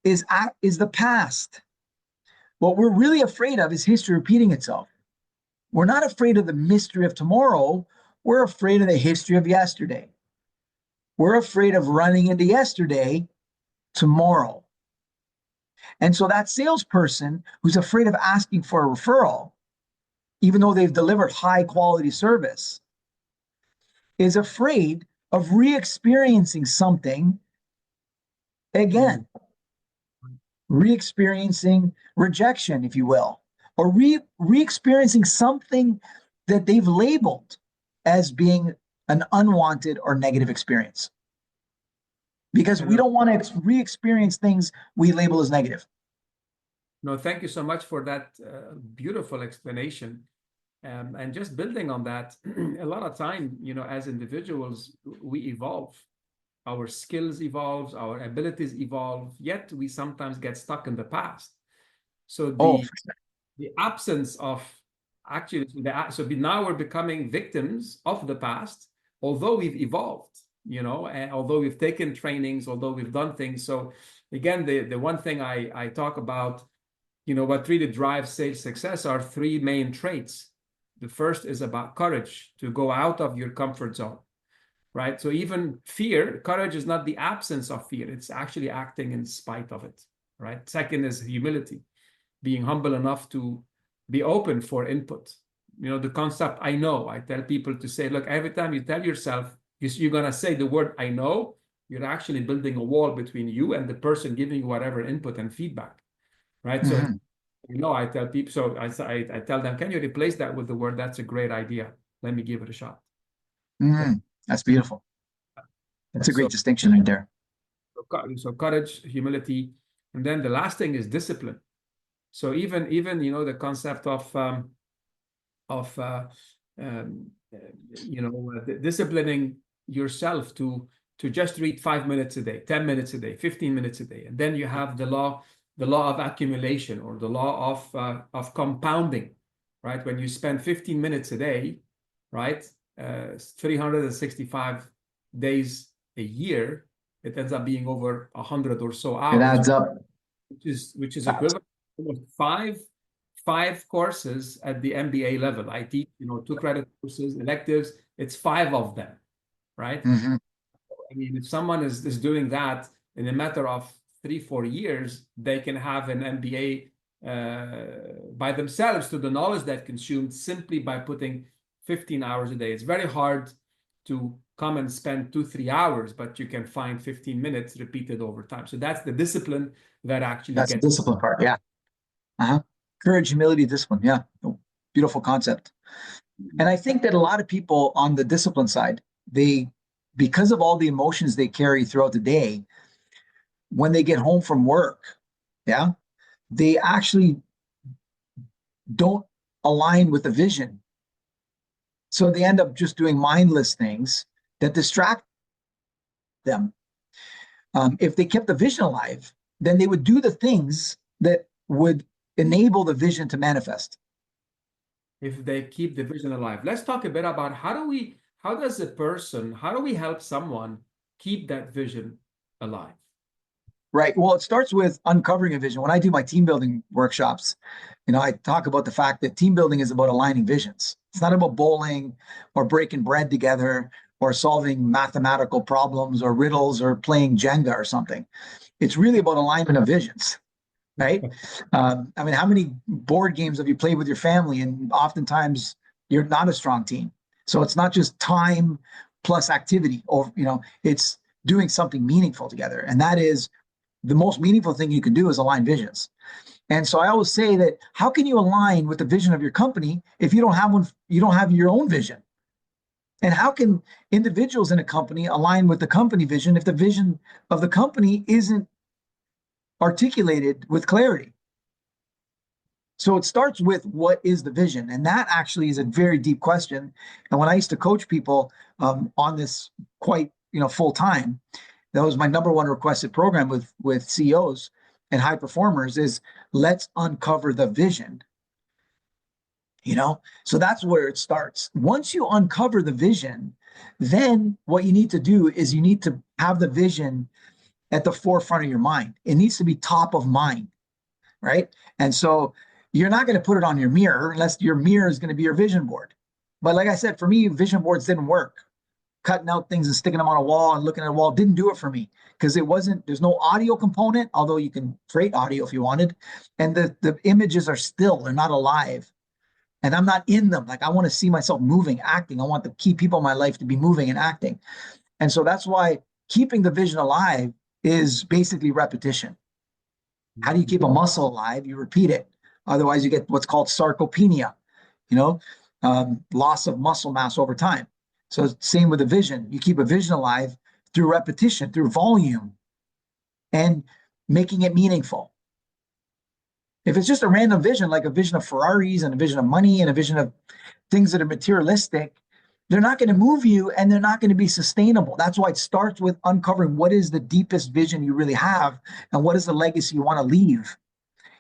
is the past. What we're really afraid of is history repeating itself. We're not afraid of the mystery of tomorrow. We're afraid of the history of yesterday. We're afraid of running into yesterday tomorrow. And so that salesperson who's afraid of asking for a referral, even though they've delivered high quality service, is afraid of re-experiencing something Mm. again, re-experiencing rejection, if you will, or re-experiencing something that they've labeled as being an unwanted or negative experience. Because And we don't want to re-experience things we label as negative. no, thank you so much for that beautiful explanation. And just building on that, a lot of time, as individuals, we evolve. Our skills evolve, our abilities evolve, yet we sometimes get stuck in the past. So Oh, the absence of actually, now we're becoming victims of the past, although we've evolved, and although we've taken trainings, although we've done things. So again, the one thing I talk about, what really drives sales success are three main traits. The first is about courage, to go out of your comfort zone, right? So even fear, courage is not the absence of fear, it's actually acting in spite of it, right? Second is humility, being humble enough to be open for input. The concept I know, I tell people to say, look, every time you tell yourself you're going to say the word I know, you're actually building a wall between you and the person giving you whatever input and feedback, right? So mm-hmm. I tell people, so I tell them, can you replace that with the word, that's a great idea, let me give it a shot. Mm-hmm. That's beautiful. That's a great So, distinction right there. so courage, humility, and then the last thing is discipline. So even the concept of um, disciplining yourself to just read 5 minutes a day, 10 minutes a day, 15 minutes a day, and then you have the law of accumulation, or the law of compounding, right? When you spend 15 minutes a day, right, 365 days a year, it ends up being over 100 or so It hours, adds up. which is Fast. equivalent to almost five courses at the MBA level. I teach, 2 credit courses, electives. It's 5 of them, right? Mm-hmm. I mean, if someone is doing that in a matter of 3-4 years, they can have an MBA by themselves, to the knowledge they've consumed, simply by putting 15 hours a day. It's very hard to come and spend 2-3 hours, but you can find 15 minutes repeated over time. So that's the discipline that actually That's the gets. discipline part. Yeah. Uh-huh. Courage, humility, discipline. Yeah. Beautiful concept. And I think that a lot of people on the discipline side, because of all the emotions they carry throughout the day, when they get home from work, yeah, they actually don't align with the vision. So they end up just doing mindless things that distract them. If they kept the vision alive, then they would do the things that would enable the vision to manifest. If they keep the vision alive. Let's talk a bit about how do we help someone keep that vision alive? Right. Well, it starts with uncovering a vision. When I do my team building workshops, I talk about the fact that team building is about aligning visions. It's not about bowling or breaking bread together or solving mathematical problems or riddles or playing Jenga or something. It's really about alignment of visions, right? I mean, how many board games have you played with your family? And oftentimes you're not a strong team. So it's not just time plus activity, or, it's doing something meaningful together. And that is the most meaningful thing you can do, is align visions. And so I always say that, how can you align with the vision of your company if you don't have one, you don't have your own vision? And how can individuals in a company align with the company vision if the vision of the company isn't articulated with clarity? So it starts with, what is the vision? And that actually is a very deep question. And when I used to coach people on this quite, full time, that was my number one requested program with CEOs and high performers, is let's uncover the vision. So that's where it starts. Once you uncover the vision, then what you need to do is you need to have the vision at the forefront of your mind. It needs to be top of mind, right? And so you're not going to put it on your mirror unless your mirror is going to be your vision board. But like I said, for me, vision boards didn't work. Cutting out things and sticking them on a wall and looking at a wall didn't do it for me, because there's no audio component, although you can create audio if you wanted. And the images are still, they're not alive. and I'm not in them. Like I want to see myself moving, acting. I want the key people in my life to be moving and acting. And so that's why keeping the vision alive is basically repetition. How do you keep a muscle alive? You repeat it. Otherwise, you get what's called sarcopenia, you know, loss of muscle mass over time. So same with a vision. You keep a vision alive through repetition, through volume, and making it meaningful. If it's just a random vision, like a vision of Ferraris and a vision of money and a vision of things that are materialistic, they're not going to move you and they're not going to be sustainable. That's why it starts with uncovering what is the deepest vision you really have and what is the legacy you want to leave.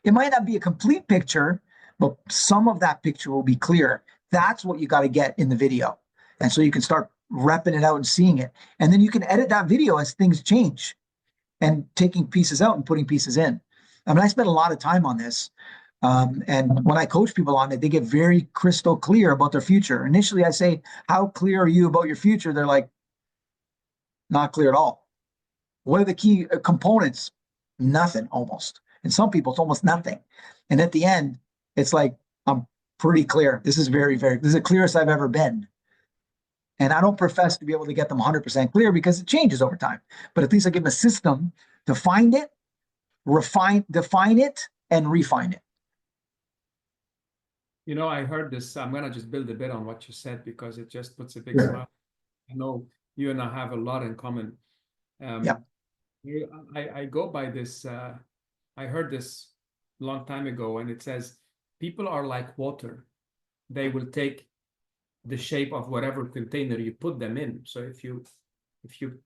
It might not be a complete picture, but some of that picture will be clear. That's what you got to get in the video. And so you can start repping it out and seeing it. And then you can edit that video as things change and taking pieces out and putting pieces in. I mean, I spent a lot of time on this. And when I coach people on it, they get very crystal clear about their future. Initially, I say, how clear are you about your future? They're like, not clear at all. What are the key components? Nothing, almost. And some people, it's almost nothing. And at the end, it's like, I'm pretty clear. This is this is the clearest I've ever been. And I don't profess to be able to get them 100% clear because it changes over time. But at least I give them a system to find it, define it, and refine it. You know, I heard this. I'm going to just build a bit on what you said because it just puts a big smile. I know you and I have a lot in common. Yeah. I go by this. I heard this a long time ago, and it says, people are like water. They will take the shape of whatever container you put them in. So if you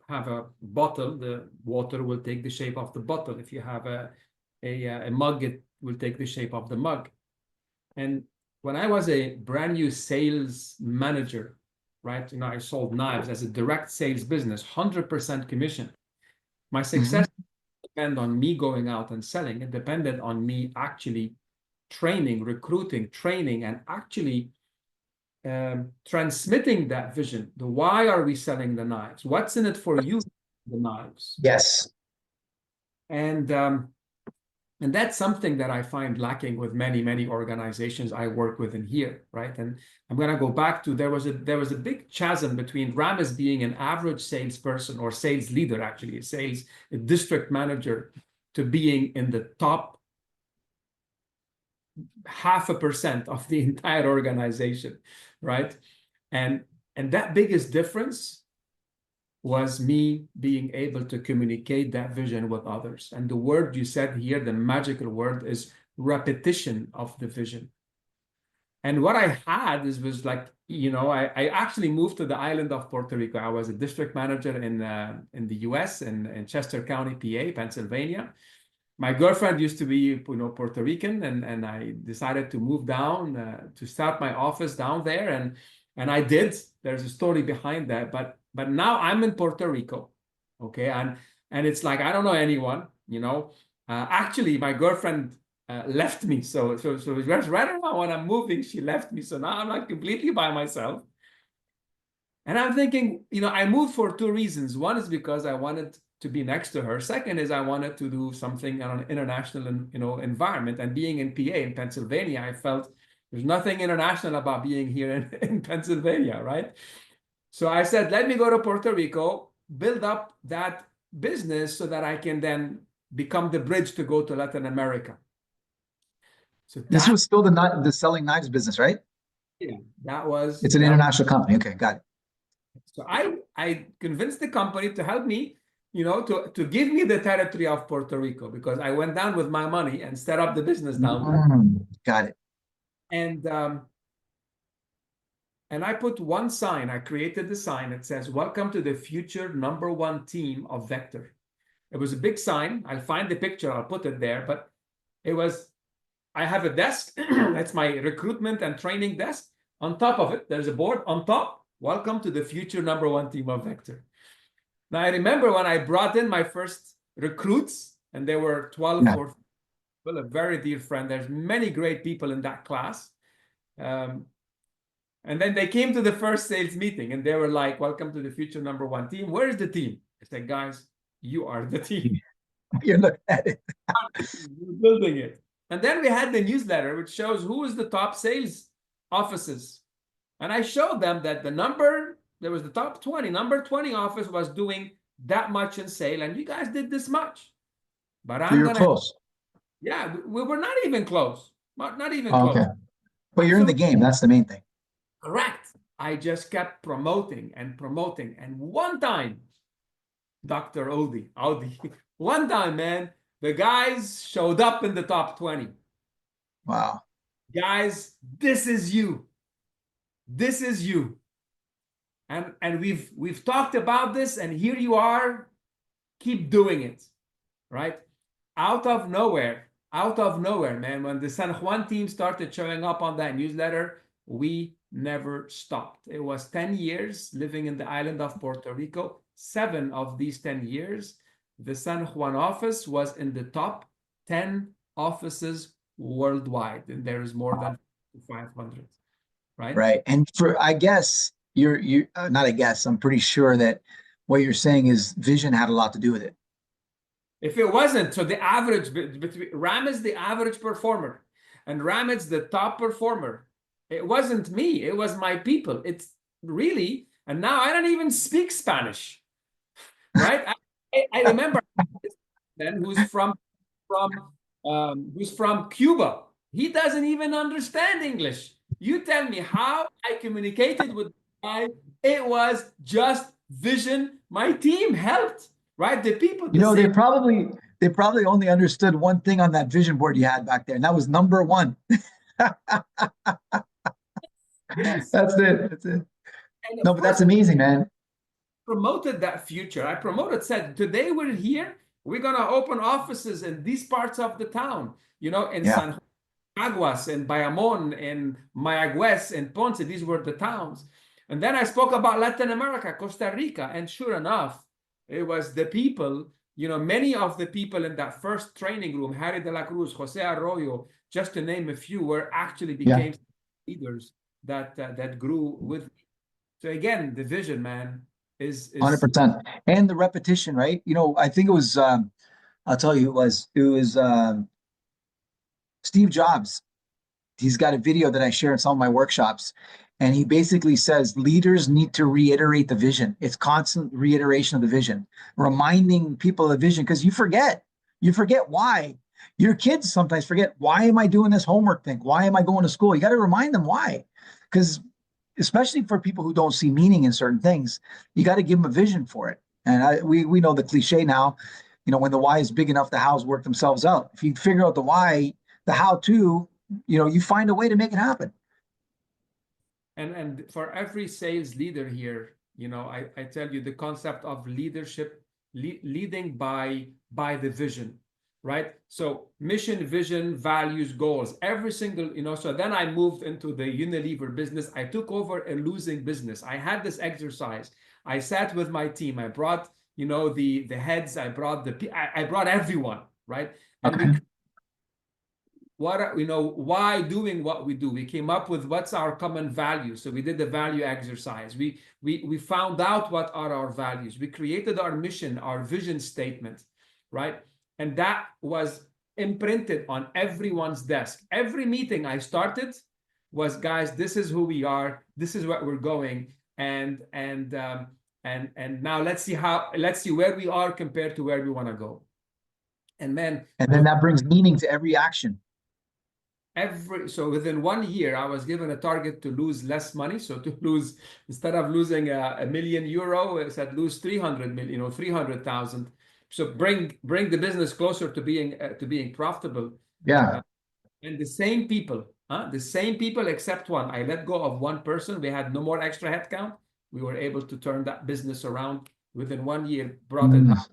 have a bottle, the water will take the shape of the bottle. If you have a mug, it will take the shape of the mug. And when I was a brand new sales manager, right, I sold knives as a direct sales business, 100% commission. My success depended on me going out and selling. It depended on me actually training, recruiting, training, and actually transmitting that vision. The why are we selling the knives? What's in it for you, the knives? Yes. And that's something that I find lacking with many, many organizations I work with in here, right? And I'm going to go back to, there was a big chasm between Ramez being an average salesperson or sales leader, actually, a district manager, to being in the top 0.5% of the entire organization, right? And that biggest difference was me being able to communicate that vision with others. And the word you said here, the magical word, is repetition of the vision. And what I had was like, I actually moved to the island of Puerto Rico. I was a district manager in the US, in Chester County, PA, Pennsylvania. My girlfriend used to be, Puerto Rican, and I decided to move down to start my office down there, and I did. There's a story behind that, but now I'm in Puerto Rico, okay, and it's like I don't know anyone, Actually, my girlfriend left me, so right around when I'm moving, she left me, so now I'm like completely by myself. And I'm thinking, I moved for two reasons. One is because I wanted to be next to her. Second is I wanted to do something on an international, environment. And being in PA, in Pennsylvania, I felt there's nothing international about being here in Pennsylvania, right? So I said, let me go to Puerto Rico, build up that business so that I can then become the bridge to go to Latin America. So This was still the selling knives business, right? Yeah, that was. It's an international company. Okay, got it. So I convinced the company to help me, to give me the territory of Puerto Rico, because I went down with my money and set up the business down there. Got it. And I put one sign. I created the sign that says, "Welcome to the future #1 team of Vector." It was a big sign. I'll find the picture. I'll put it there. But I have a desk. That's my recruitment and training desk. On top of it, there's a board. On top, "Welcome to the future #1 team of Vector." Now, I remember when I brought in my first recruits, and there were 12 or well, a very dear friend. There's many great people in that class. And then they came to the first sales meeting, and they were like, "Welcome to the future #1 team. Where's the team?" I said, "Guys, you are the team. You're looking at it. You're building it." And then we had the newsletter, which shows who is the top sales offices. And I showed them that there was the top 20, number 20 office was doing that much in sale, and you guys did this much. But So I'm you're gonna, close. yeah, we were not even close. Not even Oh, close. okay. But you're in the Absolutely game. That's the main thing. correct. I just kept promoting and promoting. And one time, Dr. Oudi, one time, man, the guys showed up in the top 20. Wow. Guys, this is you. This is you. And we've talked about this, and here you are. Keep doing it, right? Out of nowhere, man. When the San Juan team started showing up on that newsletter, we never stopped. It was 10 years living in the island of Puerto Rico. 7 of these 10 years, the San Juan office was in the top 10 offices worldwide, and there is more than 500, right? Right. And I guess you not I guess, I'm pretty sure that what you're saying is vision had a lot to do with it. If it wasn't, so the average between Ramez, the average performer, and Ramez, the top performer, it wasn't me. It was my people. It's really, and now I don't even speak Spanish, right? I remember then from who's from Cuba. He doesn't even understand English. You tell me how I communicated with the guy. It was just vision. My team helped, right? The people, You the know, same. they probably only understood one thing on that vision board you had back there, and that was number one. Yes. That's it. That's it. And No, of but that's course, amazing, man. promoted that future. I promoted, said, today we're here. We're going to open offices in these parts of the town, in Yeah. San Aguas and Bayamon and Mayagüez and Ponce. These were the towns. And then I spoke about Latin America, Costa Rica. And sure enough, it was the people, many of the people in that first training room, Harry de la Cruz, Jose Arroyo, just to name a few, were actually Yeah. became leaders that grew with me. So again, the vision, man, is 100%. And the repetition, right? You know, I think it was I'll tell you it was Steve Jobs. He's got a video that I share in some of my workshops. And he basically says leaders need to reiterate the vision. It's constant reiteration of the vision, reminding people of the vision because you forget. You forget why. Your kids sometimes forget, why am I doing this homework thing? Why am I going to school? You got to remind them why. Because especially for people who don't see meaning in certain things, you got to give them a vision for it. And we know the cliche now, when the why is big enough, the hows work themselves out. If you figure out the why, the how to, you find a way to make it happen. and for every sales leader here, I tell you the concept of leadership, leading by the vision, right? So mission, vision, values, goals, every single, so then I moved into the Unilever business. I took over a losing business. I had this exercise. I sat with my team. I brought, the heads. I brought everyone, right? And Okay. why doing what we do. We came up with what's our common value. So we did the value exercise. We found out what are our values. We created our mission, our vision statement, right? And that was imprinted on everyone's desk. Every meeting I started was, guys, this is who we are. This is what we're going. And now let's see where we are compared to where we want to go. And man, And then that brings meaning to every action. so within 1 year, I was given a target to lose less money. So to lose, instead of losing a million euro, I said lose 300 million, 300,000. So bring the business closer to being profitable. Yeah. And the same people except one. I let go of one person. We had no more extra headcount. We were able to turn that business around within 1 year, brought it up,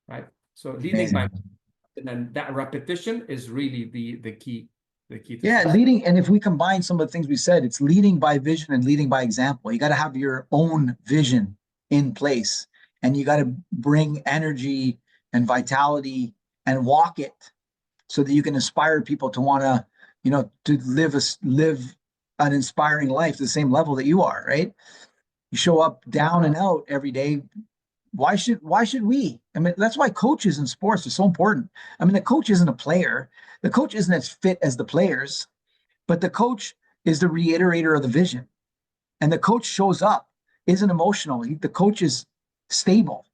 right? So leading by, Amazing. and then that repetition is really the key to Yeah, success. leading, and if we combine some of the things we said, it's leading by vision and leading by example. You got to have your own vision in place, and you got to bring energy and vitality and walk it so that you can inspire people to want to, to live an inspiring life to the same level that you are, right? You show up down and out every day. Why should we? I mean, that's why coaches in sports are so important. I mean, the coach isn't a player. The coach isn't as fit as the players, but the coach is the reiterator of the vision. And the coach shows up, isn't emotional. The coach is stable.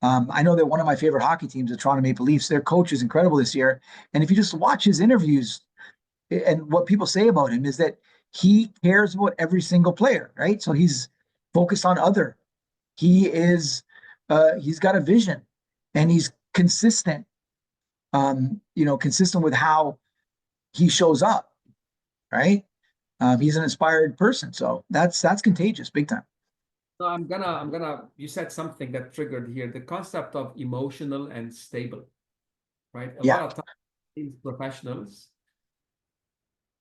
I know that one of my favorite hockey teams, the Toronto Maple Leafs, their coach is incredible this year. And if you just watch his interviews and what people say about him is that he cares about every single player, right? So he's focused on other. He's got a vision and he's consistent, consistent with how he shows up, right? He's an inspired person. So that's contagious, big time. So I'm gonna, you said something that triggered here, the concept of emotional and stable, right? A lot Yeah. of times professionals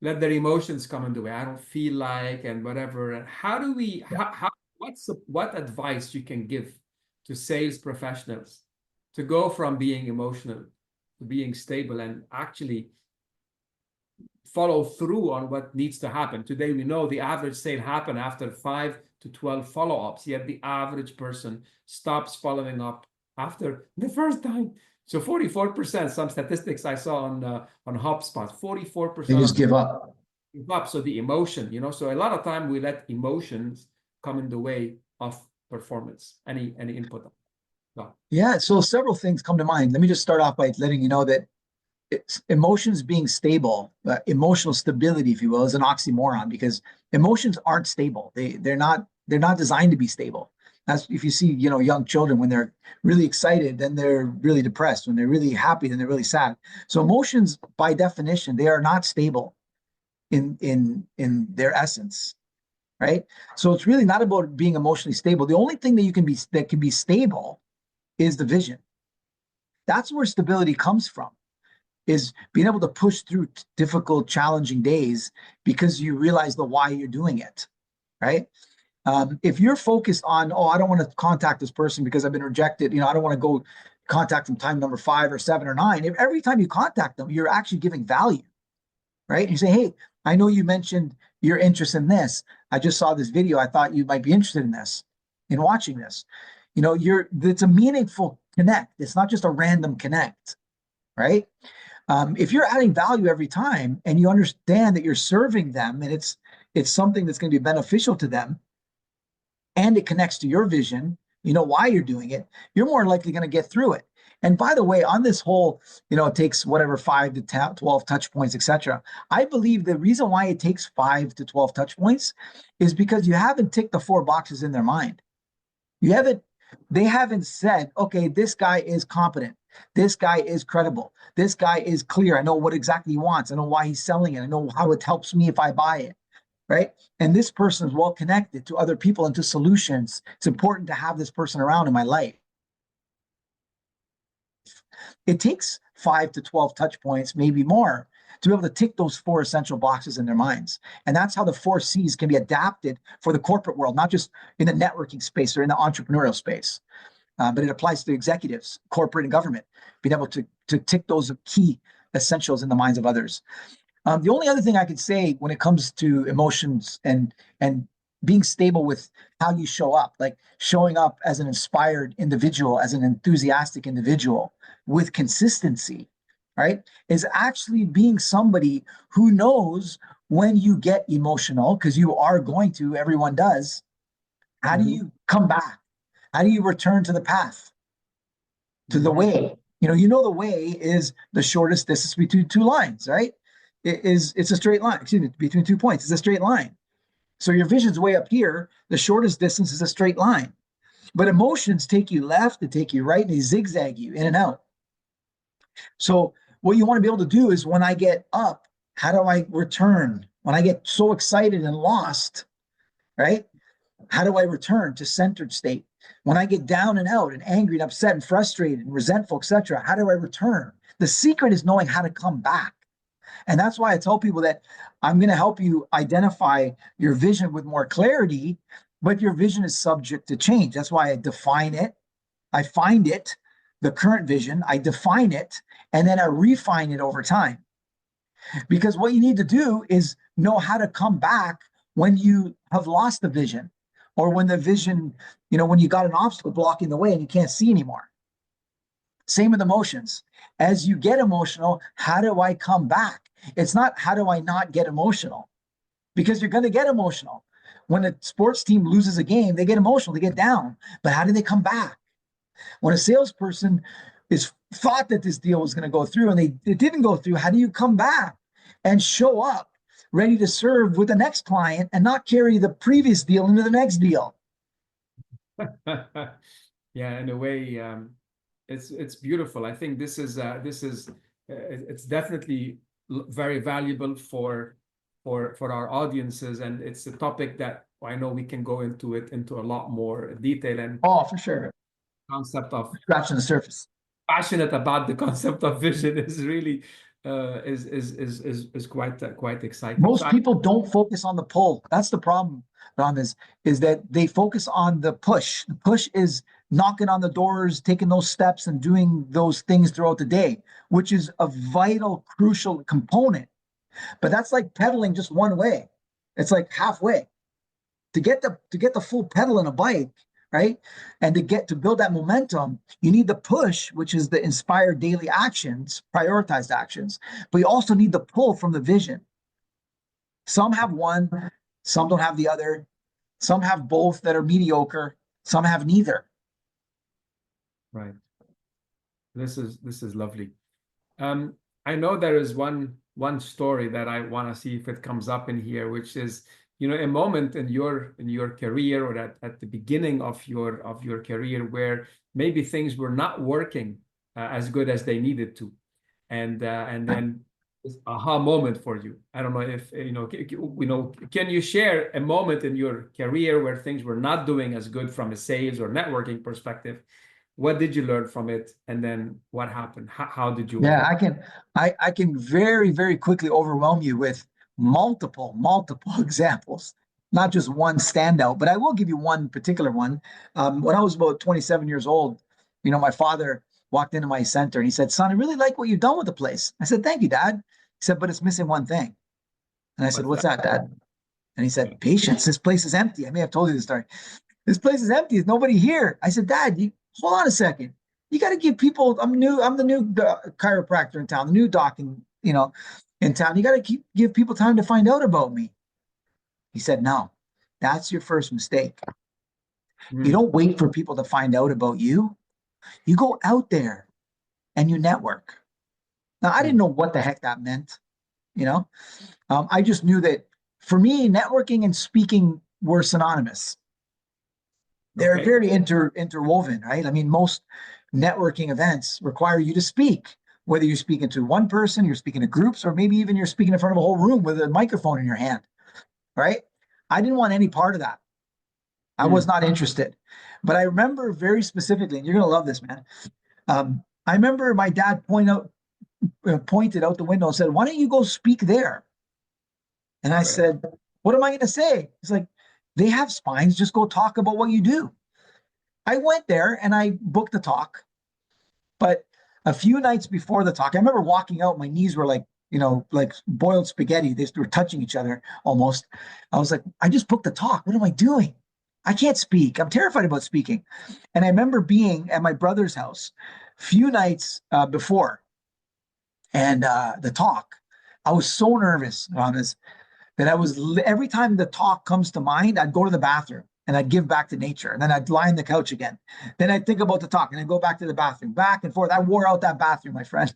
let their emotions come in the way. I don't feel like, and whatever. And how do we, Yeah. what advice you can give to sales professionals to go from being emotional to being stable and actually follow through on what needs to happen? Today, we know the average sale happen after 5 to 12 follow-ups, yet the average person stops following up after the first time. So 44%, some statistics I saw on HubSpot, They 44% just of give up. give up. So the emotion, so a lot of time we let emotions come in the way of performance. Any input? No. Yeah. So several things come to mind. Let me just start off by letting you know that emotions being stable, emotional stability, if you will, is an oxymoron because emotions aren't stable. They're not designed to be stable. That's if you see, young children when they're really excited, then they're really depressed. When they're really happy, then they're really sad. So emotions, by definition, they are not stable in their essence, right? So it's really not about being emotionally stable. The only thing that can be stable is the vision. That's where stability comes from, is being able to push through difficult, challenging days because you realize the why you're doing it, right? If you're focused on, oh, I don't want to contact this person because I've been rejected, I don't want to go contact them time number 5 or 7 or 9. If every time you contact them, you're actually giving value, right? And you say, hey, I know you mentioned your interest in this. I just saw this video. I thought you might be interested in this, in watching this. It's a meaningful connect. It's not just a random connect, right? If you're adding value every time and you understand that you're serving them and it's something that's going to be beneficial to them and it connects to your vision, you know why you're doing it, you're more likely going to get through it. And by the way, on this whole, it takes whatever 5 to 12 touch points, etc. I believe the reason why it takes 5 to 12 touch points is because you haven't ticked the 4 boxes in their mind. They haven't said, okay, this guy is competent. This guy is credible. This guy is clear. I know what exactly he wants. I know why he's selling it. I know how it helps me if I buy it. Right. And this person is well connected to other people and to solutions. It's important to have this person around in my life. It takes 5 to 12 touch points, maybe more, to be able to tick those 4 essential boxes in their minds. And that's how the 4 C's can be adapted for the corporate world, not just in the networking space or in the entrepreneurial space. But it applies to executives, corporate and government, being able to tick those key essentials in the minds of others. The only other thing I could say when it comes to emotions and being stable with how you show up, like showing up as an inspired individual, as an enthusiastic individual with consistency, right, is actually being somebody who knows when you get emotional, because you are going to, everyone does. How do you come back? How do you return to the path, to the way? The way is the shortest distance between 2 lines, right? It's a straight line. Excuse me, between 2 points, it's a straight line. So your vision's way up here. The shortest distance is a straight line. But emotions take you left, they take you right, and they zigzag you in and out. So what you want to be able to do is, when I get up, how do I return? When I get so excited and lost, right? How do I return to centered state? When I get down and out and angry and upset and frustrated and resentful, etc., how do I return? The secret is knowing how to come back. And that's why I tell people that I'm going to help you identify your vision with more clarity, but your vision is subject to change. That's why I define it. I find it, the current vision, I define it, and then I refine it over time. Because what you need to do is know how to come back when you have lost the vision, or when the vision, when you got an obstacle blocking the way and you can't see anymore. Same with emotions. As you get emotional, how do I come back? It's not how do I not get emotional, because you're going to get emotional. When a sports team loses a game, they get emotional, they get down. But how do they come back? When a salesperson is thought that this deal was going to go through and it didn't go through, how do you come back and show up ready to serve with the next client and not carry the previous deal into the next deal? Yeah, in a way, it's beautiful. I think it's definitely very valuable for our audiences, and it's a topic that I know we can go into a lot more detail, and Oh, for sure. concept of Scratching the surface. passionate about the concept of vision is really is quite exciting. So Most people don't focus on the pull. That's the problem, Ram, is that they focus on the push. The push is knocking on the doors, taking those steps and doing those things throughout the day, which is a vital, crucial component. But that's like pedaling just one way. It's like halfway. To get the full pedal in a bike, right? And to build that momentum, you need the push, which is the inspired daily actions, prioritized actions, but you also need the pull from the vision. Some have one, some don't have the other. Some have both that are mediocre. Some have neither. right, this is lovely. Um, I know there is one story that I want to see if it comes up in here, which is, a moment in your career, or at the beginning of your career, where maybe things were not working as good as they needed to, and then this aha moment for you. I don't know if can you share a moment in your career where things were not doing as good from a sales or networking perspective? What did you learn from it? And then what happened? How did you Yeah, overcome? I can very, very quickly overwhelm you with multiple examples, not just one standout, but I will give you one particular one. When I was about 27 years old, my father walked into my center and he said, "Son, I really like what you've done with the place." I said, "Thank you, Dad." He said, "But it's missing one thing." And I said, What's "What's that? that, Dad?" And he said, "Patience. This place is empty." I may have told you the story. This place is empty. There's nobody here. I said, "Dad, hold on a second. You got to give people. I'm the new chiropractor in town, the new doc in town. You got to give people time to find out about me." He said, "No, that's your first mistake. You Mm, don't wait for people to find out about you. You go out there and you network." Now, I didn't mm. know what the heck that meant. You know, I just knew that for me, networking and speaking were synonymous. They're Okay. very interwoven, right? I mean, most networking events require you to speak, whether you're speaking to one person, you're speaking to groups, or maybe even you're speaking in front of a whole room with a microphone in your hand, right? I didn't want any part of that. I was Mm, not interested. But I remember very specifically, and you're going to love this, man. I remember my dad pointed out the window and said, "Why don't you go speak there?" And I okay. said, "What am I going to say?" He's like, "They have spines. Just go talk about what you do." I went there and I booked the talk. But a few nights before the talk, I remember walking out, my knees were like boiled spaghetti. They were touching each other almost. I was like, I just booked the talk. What am I doing? I can't speak. I'm terrified about speaking. And I remember being at my brother's house a few nights before and the talk. I was so nervous on this that every time the talk comes to mind, I'd go to the bathroom and I'd give back to nature. And then I'd lie on the couch again. Then I'd think about the talk and I'd go back to the bathroom, back and forth. I wore out that bathroom, my friend.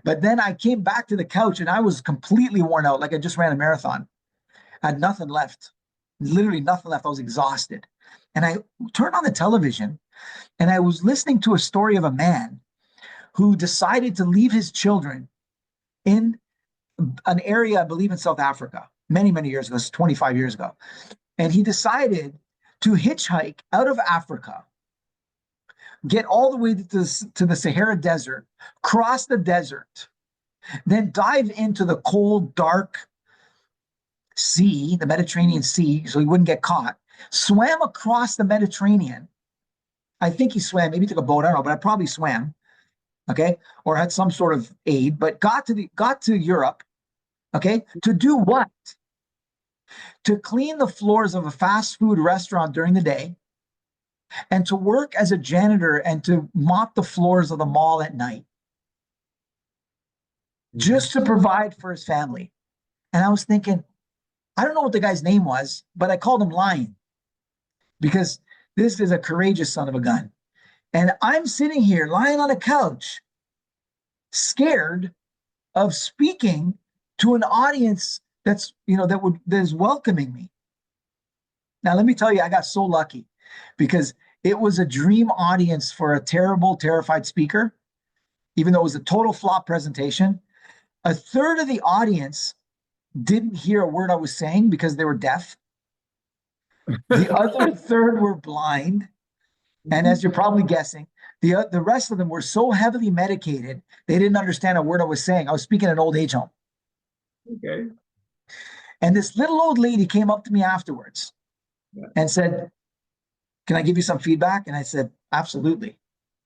But then I came back to the couch and I was completely worn out, like I just ran a marathon. I had nothing left, literally nothing left. I was exhausted. And I turned on the television and I was listening to a story of a man who decided to leave his children in an area, I believe in South Africa, many, many years ago, 25 years ago. And he decided to hitchhike out of Africa, get all the way to the Sahara Desert, cross the desert, then dive into the cold, dark sea, the Mediterranean Sea, so he wouldn't get caught, swam across the Mediterranean. I think he swam, maybe he took a boat, I don't know, but I probably swam, okay, or had some sort of aid, but got to Europe, okay, to do what? To clean the floors of a fast food restaurant during the day and to work as a janitor and to mop the floors of the mall at night Mhm. just to provide for his family. And I was thinking, I don't know what the guy's name was, but I called him Lion because this is a courageous son of a gun. And I'm sitting here lying on a couch, scared of speaking to an audience that's, that is welcoming me. Now, let me tell you, I got so lucky because it was a dream audience for a terrible, terrified speaker, even though it was a total flop presentation. A third of the audience didn't hear a word I was saying because they were deaf. The other third were blind. And as you're probably guessing, the rest of them were so heavily medicated, they didn't understand a word I was saying. I was speaking at an old age home. Okay. And this little old lady came up to me afterwards Yeah. and said, "Can I give you some feedback?" And I said, "Absolutely."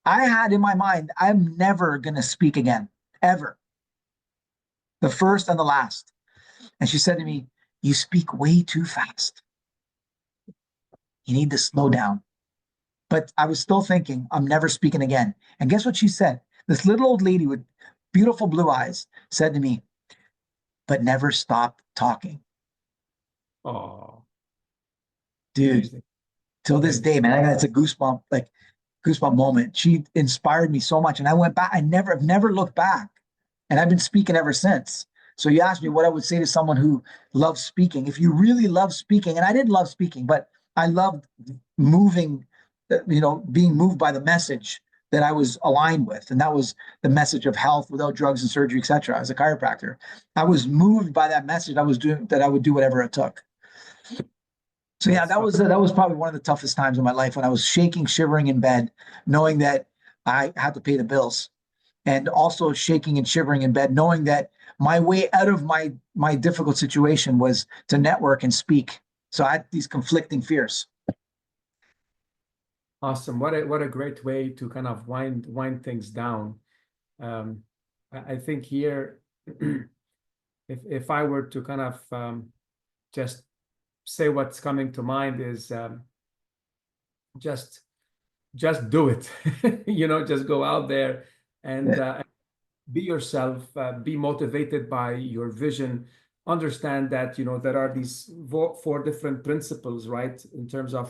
I had in my mind, I'm never going to speak again, ever. The first and the last. And she said to me, "You speak way too fast. You need to slow down." But I was still thinking, I'm never speaking again. And guess what she said? This little old lady with beautiful blue eyes said to me, "But never stop talking." Oh, Dude, amazing. till this Amazing. day, man, it's a goosebump moment. She inspired me so much. And I went back, I've never looked back. And I've been speaking ever since. So you asked me what I would say to someone who loves speaking. If you really love speaking, and I didn't love speaking, but I loved moving, being moved by the message that I was aligned with. And that was the message of health without drugs and surgery, etc. As a chiropractor, I was moved by that message. I was doing that. I would do whatever it took. So yeah, That's that was probably one of the toughest times in my life when I was shaking, shivering in bed, knowing that I had to pay the bills, and also shaking and shivering in bed, knowing that my way out of my difficult situation was to network and speak. So I had these conflicting fears. awesome. What a great way to kind of wind things down. Um, I think here, if I were to kind of just say what's coming to mind is just just do it. Just go out there and Yeah. be yourself, be motivated by your vision. Understand that there are these four different principles, right? In terms of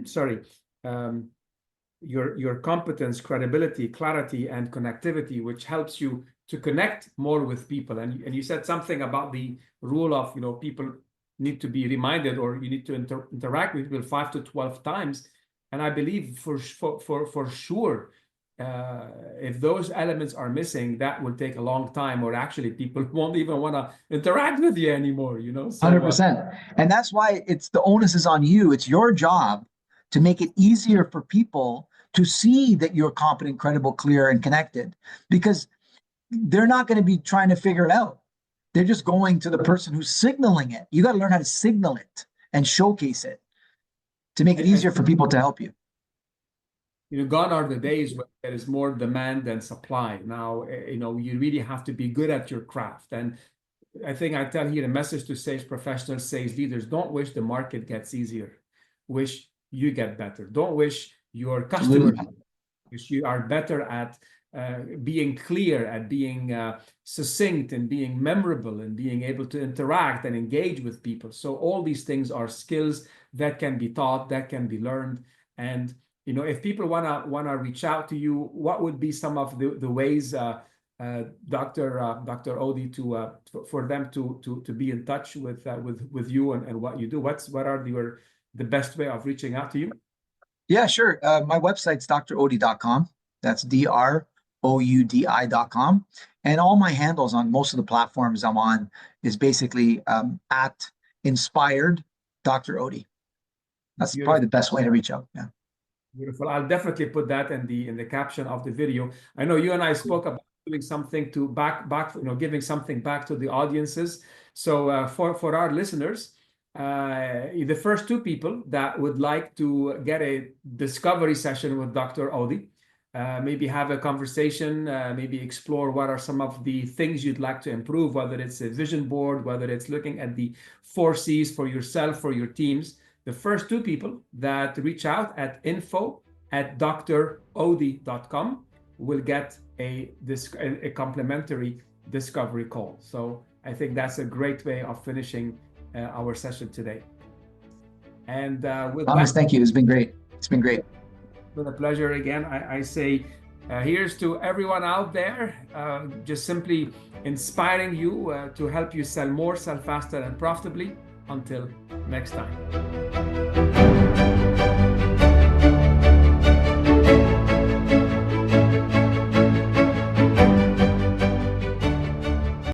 sorry, um, your competence, credibility, clarity, and connectivity, which helps you to connect more with people. And you said something about the rule of people need to be reminded, or you need to interact with people 5 to 12 times. And I believe for sure, if those elements are missing, that will take a long time, or actually people won't even want to interact with you anymore. So 100%. And that's why it's the onus is on you. It's your job to make it easier for people to see that you're competent, credible, clear, and connected, because they're not going to be trying to figure it out. They're just going to the person who's signaling it. You got to learn how to signal it and showcase it to make it I easier for people to help you. Gone are the days where there is more demand than supply. Now, you really have to be good at your craft. And I think I tell here a message to sales professionals, sales leaders: don't wish the market gets easier. Wish you get better. Don't wish your customers, Absolutely. wish you are better at being clear, at being succinct, and being memorable, and being able to interact and engage with people. So all these things are skills that can be taught, that can be learned. And if people wanna reach out to you, what would be some of the ways, Dr. Oudi, for them to be in touch with you and what you do? What are the best way of reaching out to you? Yeah, sure. My website's droudi.com. That's droudi.com. And all my handles on most of the platforms I'm on is basically at inspired Dr. Oudi. That's probably Beautiful. the best way to reach out. Yeah. Beautiful. I'll definitely put that in the caption of the video. I know you and I spoke about doing something to giving something back to the audiences. So for our listeners, the first two people that would like to get a discovery session with Dr. Oudi, maybe have a conversation, maybe explore what are some of the things you'd like to improve, whether it's a vision board, whether it's looking at the 4 C's for yourself, for your teams. The first two people that reach out at info@droudi.com will get a complimentary discovery call. So I think that's a great way of finishing our session today. And with Thomas, that, thank you. It's been great. It's been great. with a pleasure again, I say here's to everyone out there, just simply inspiring you to help you sell more, sell faster, and profitably. Until next time.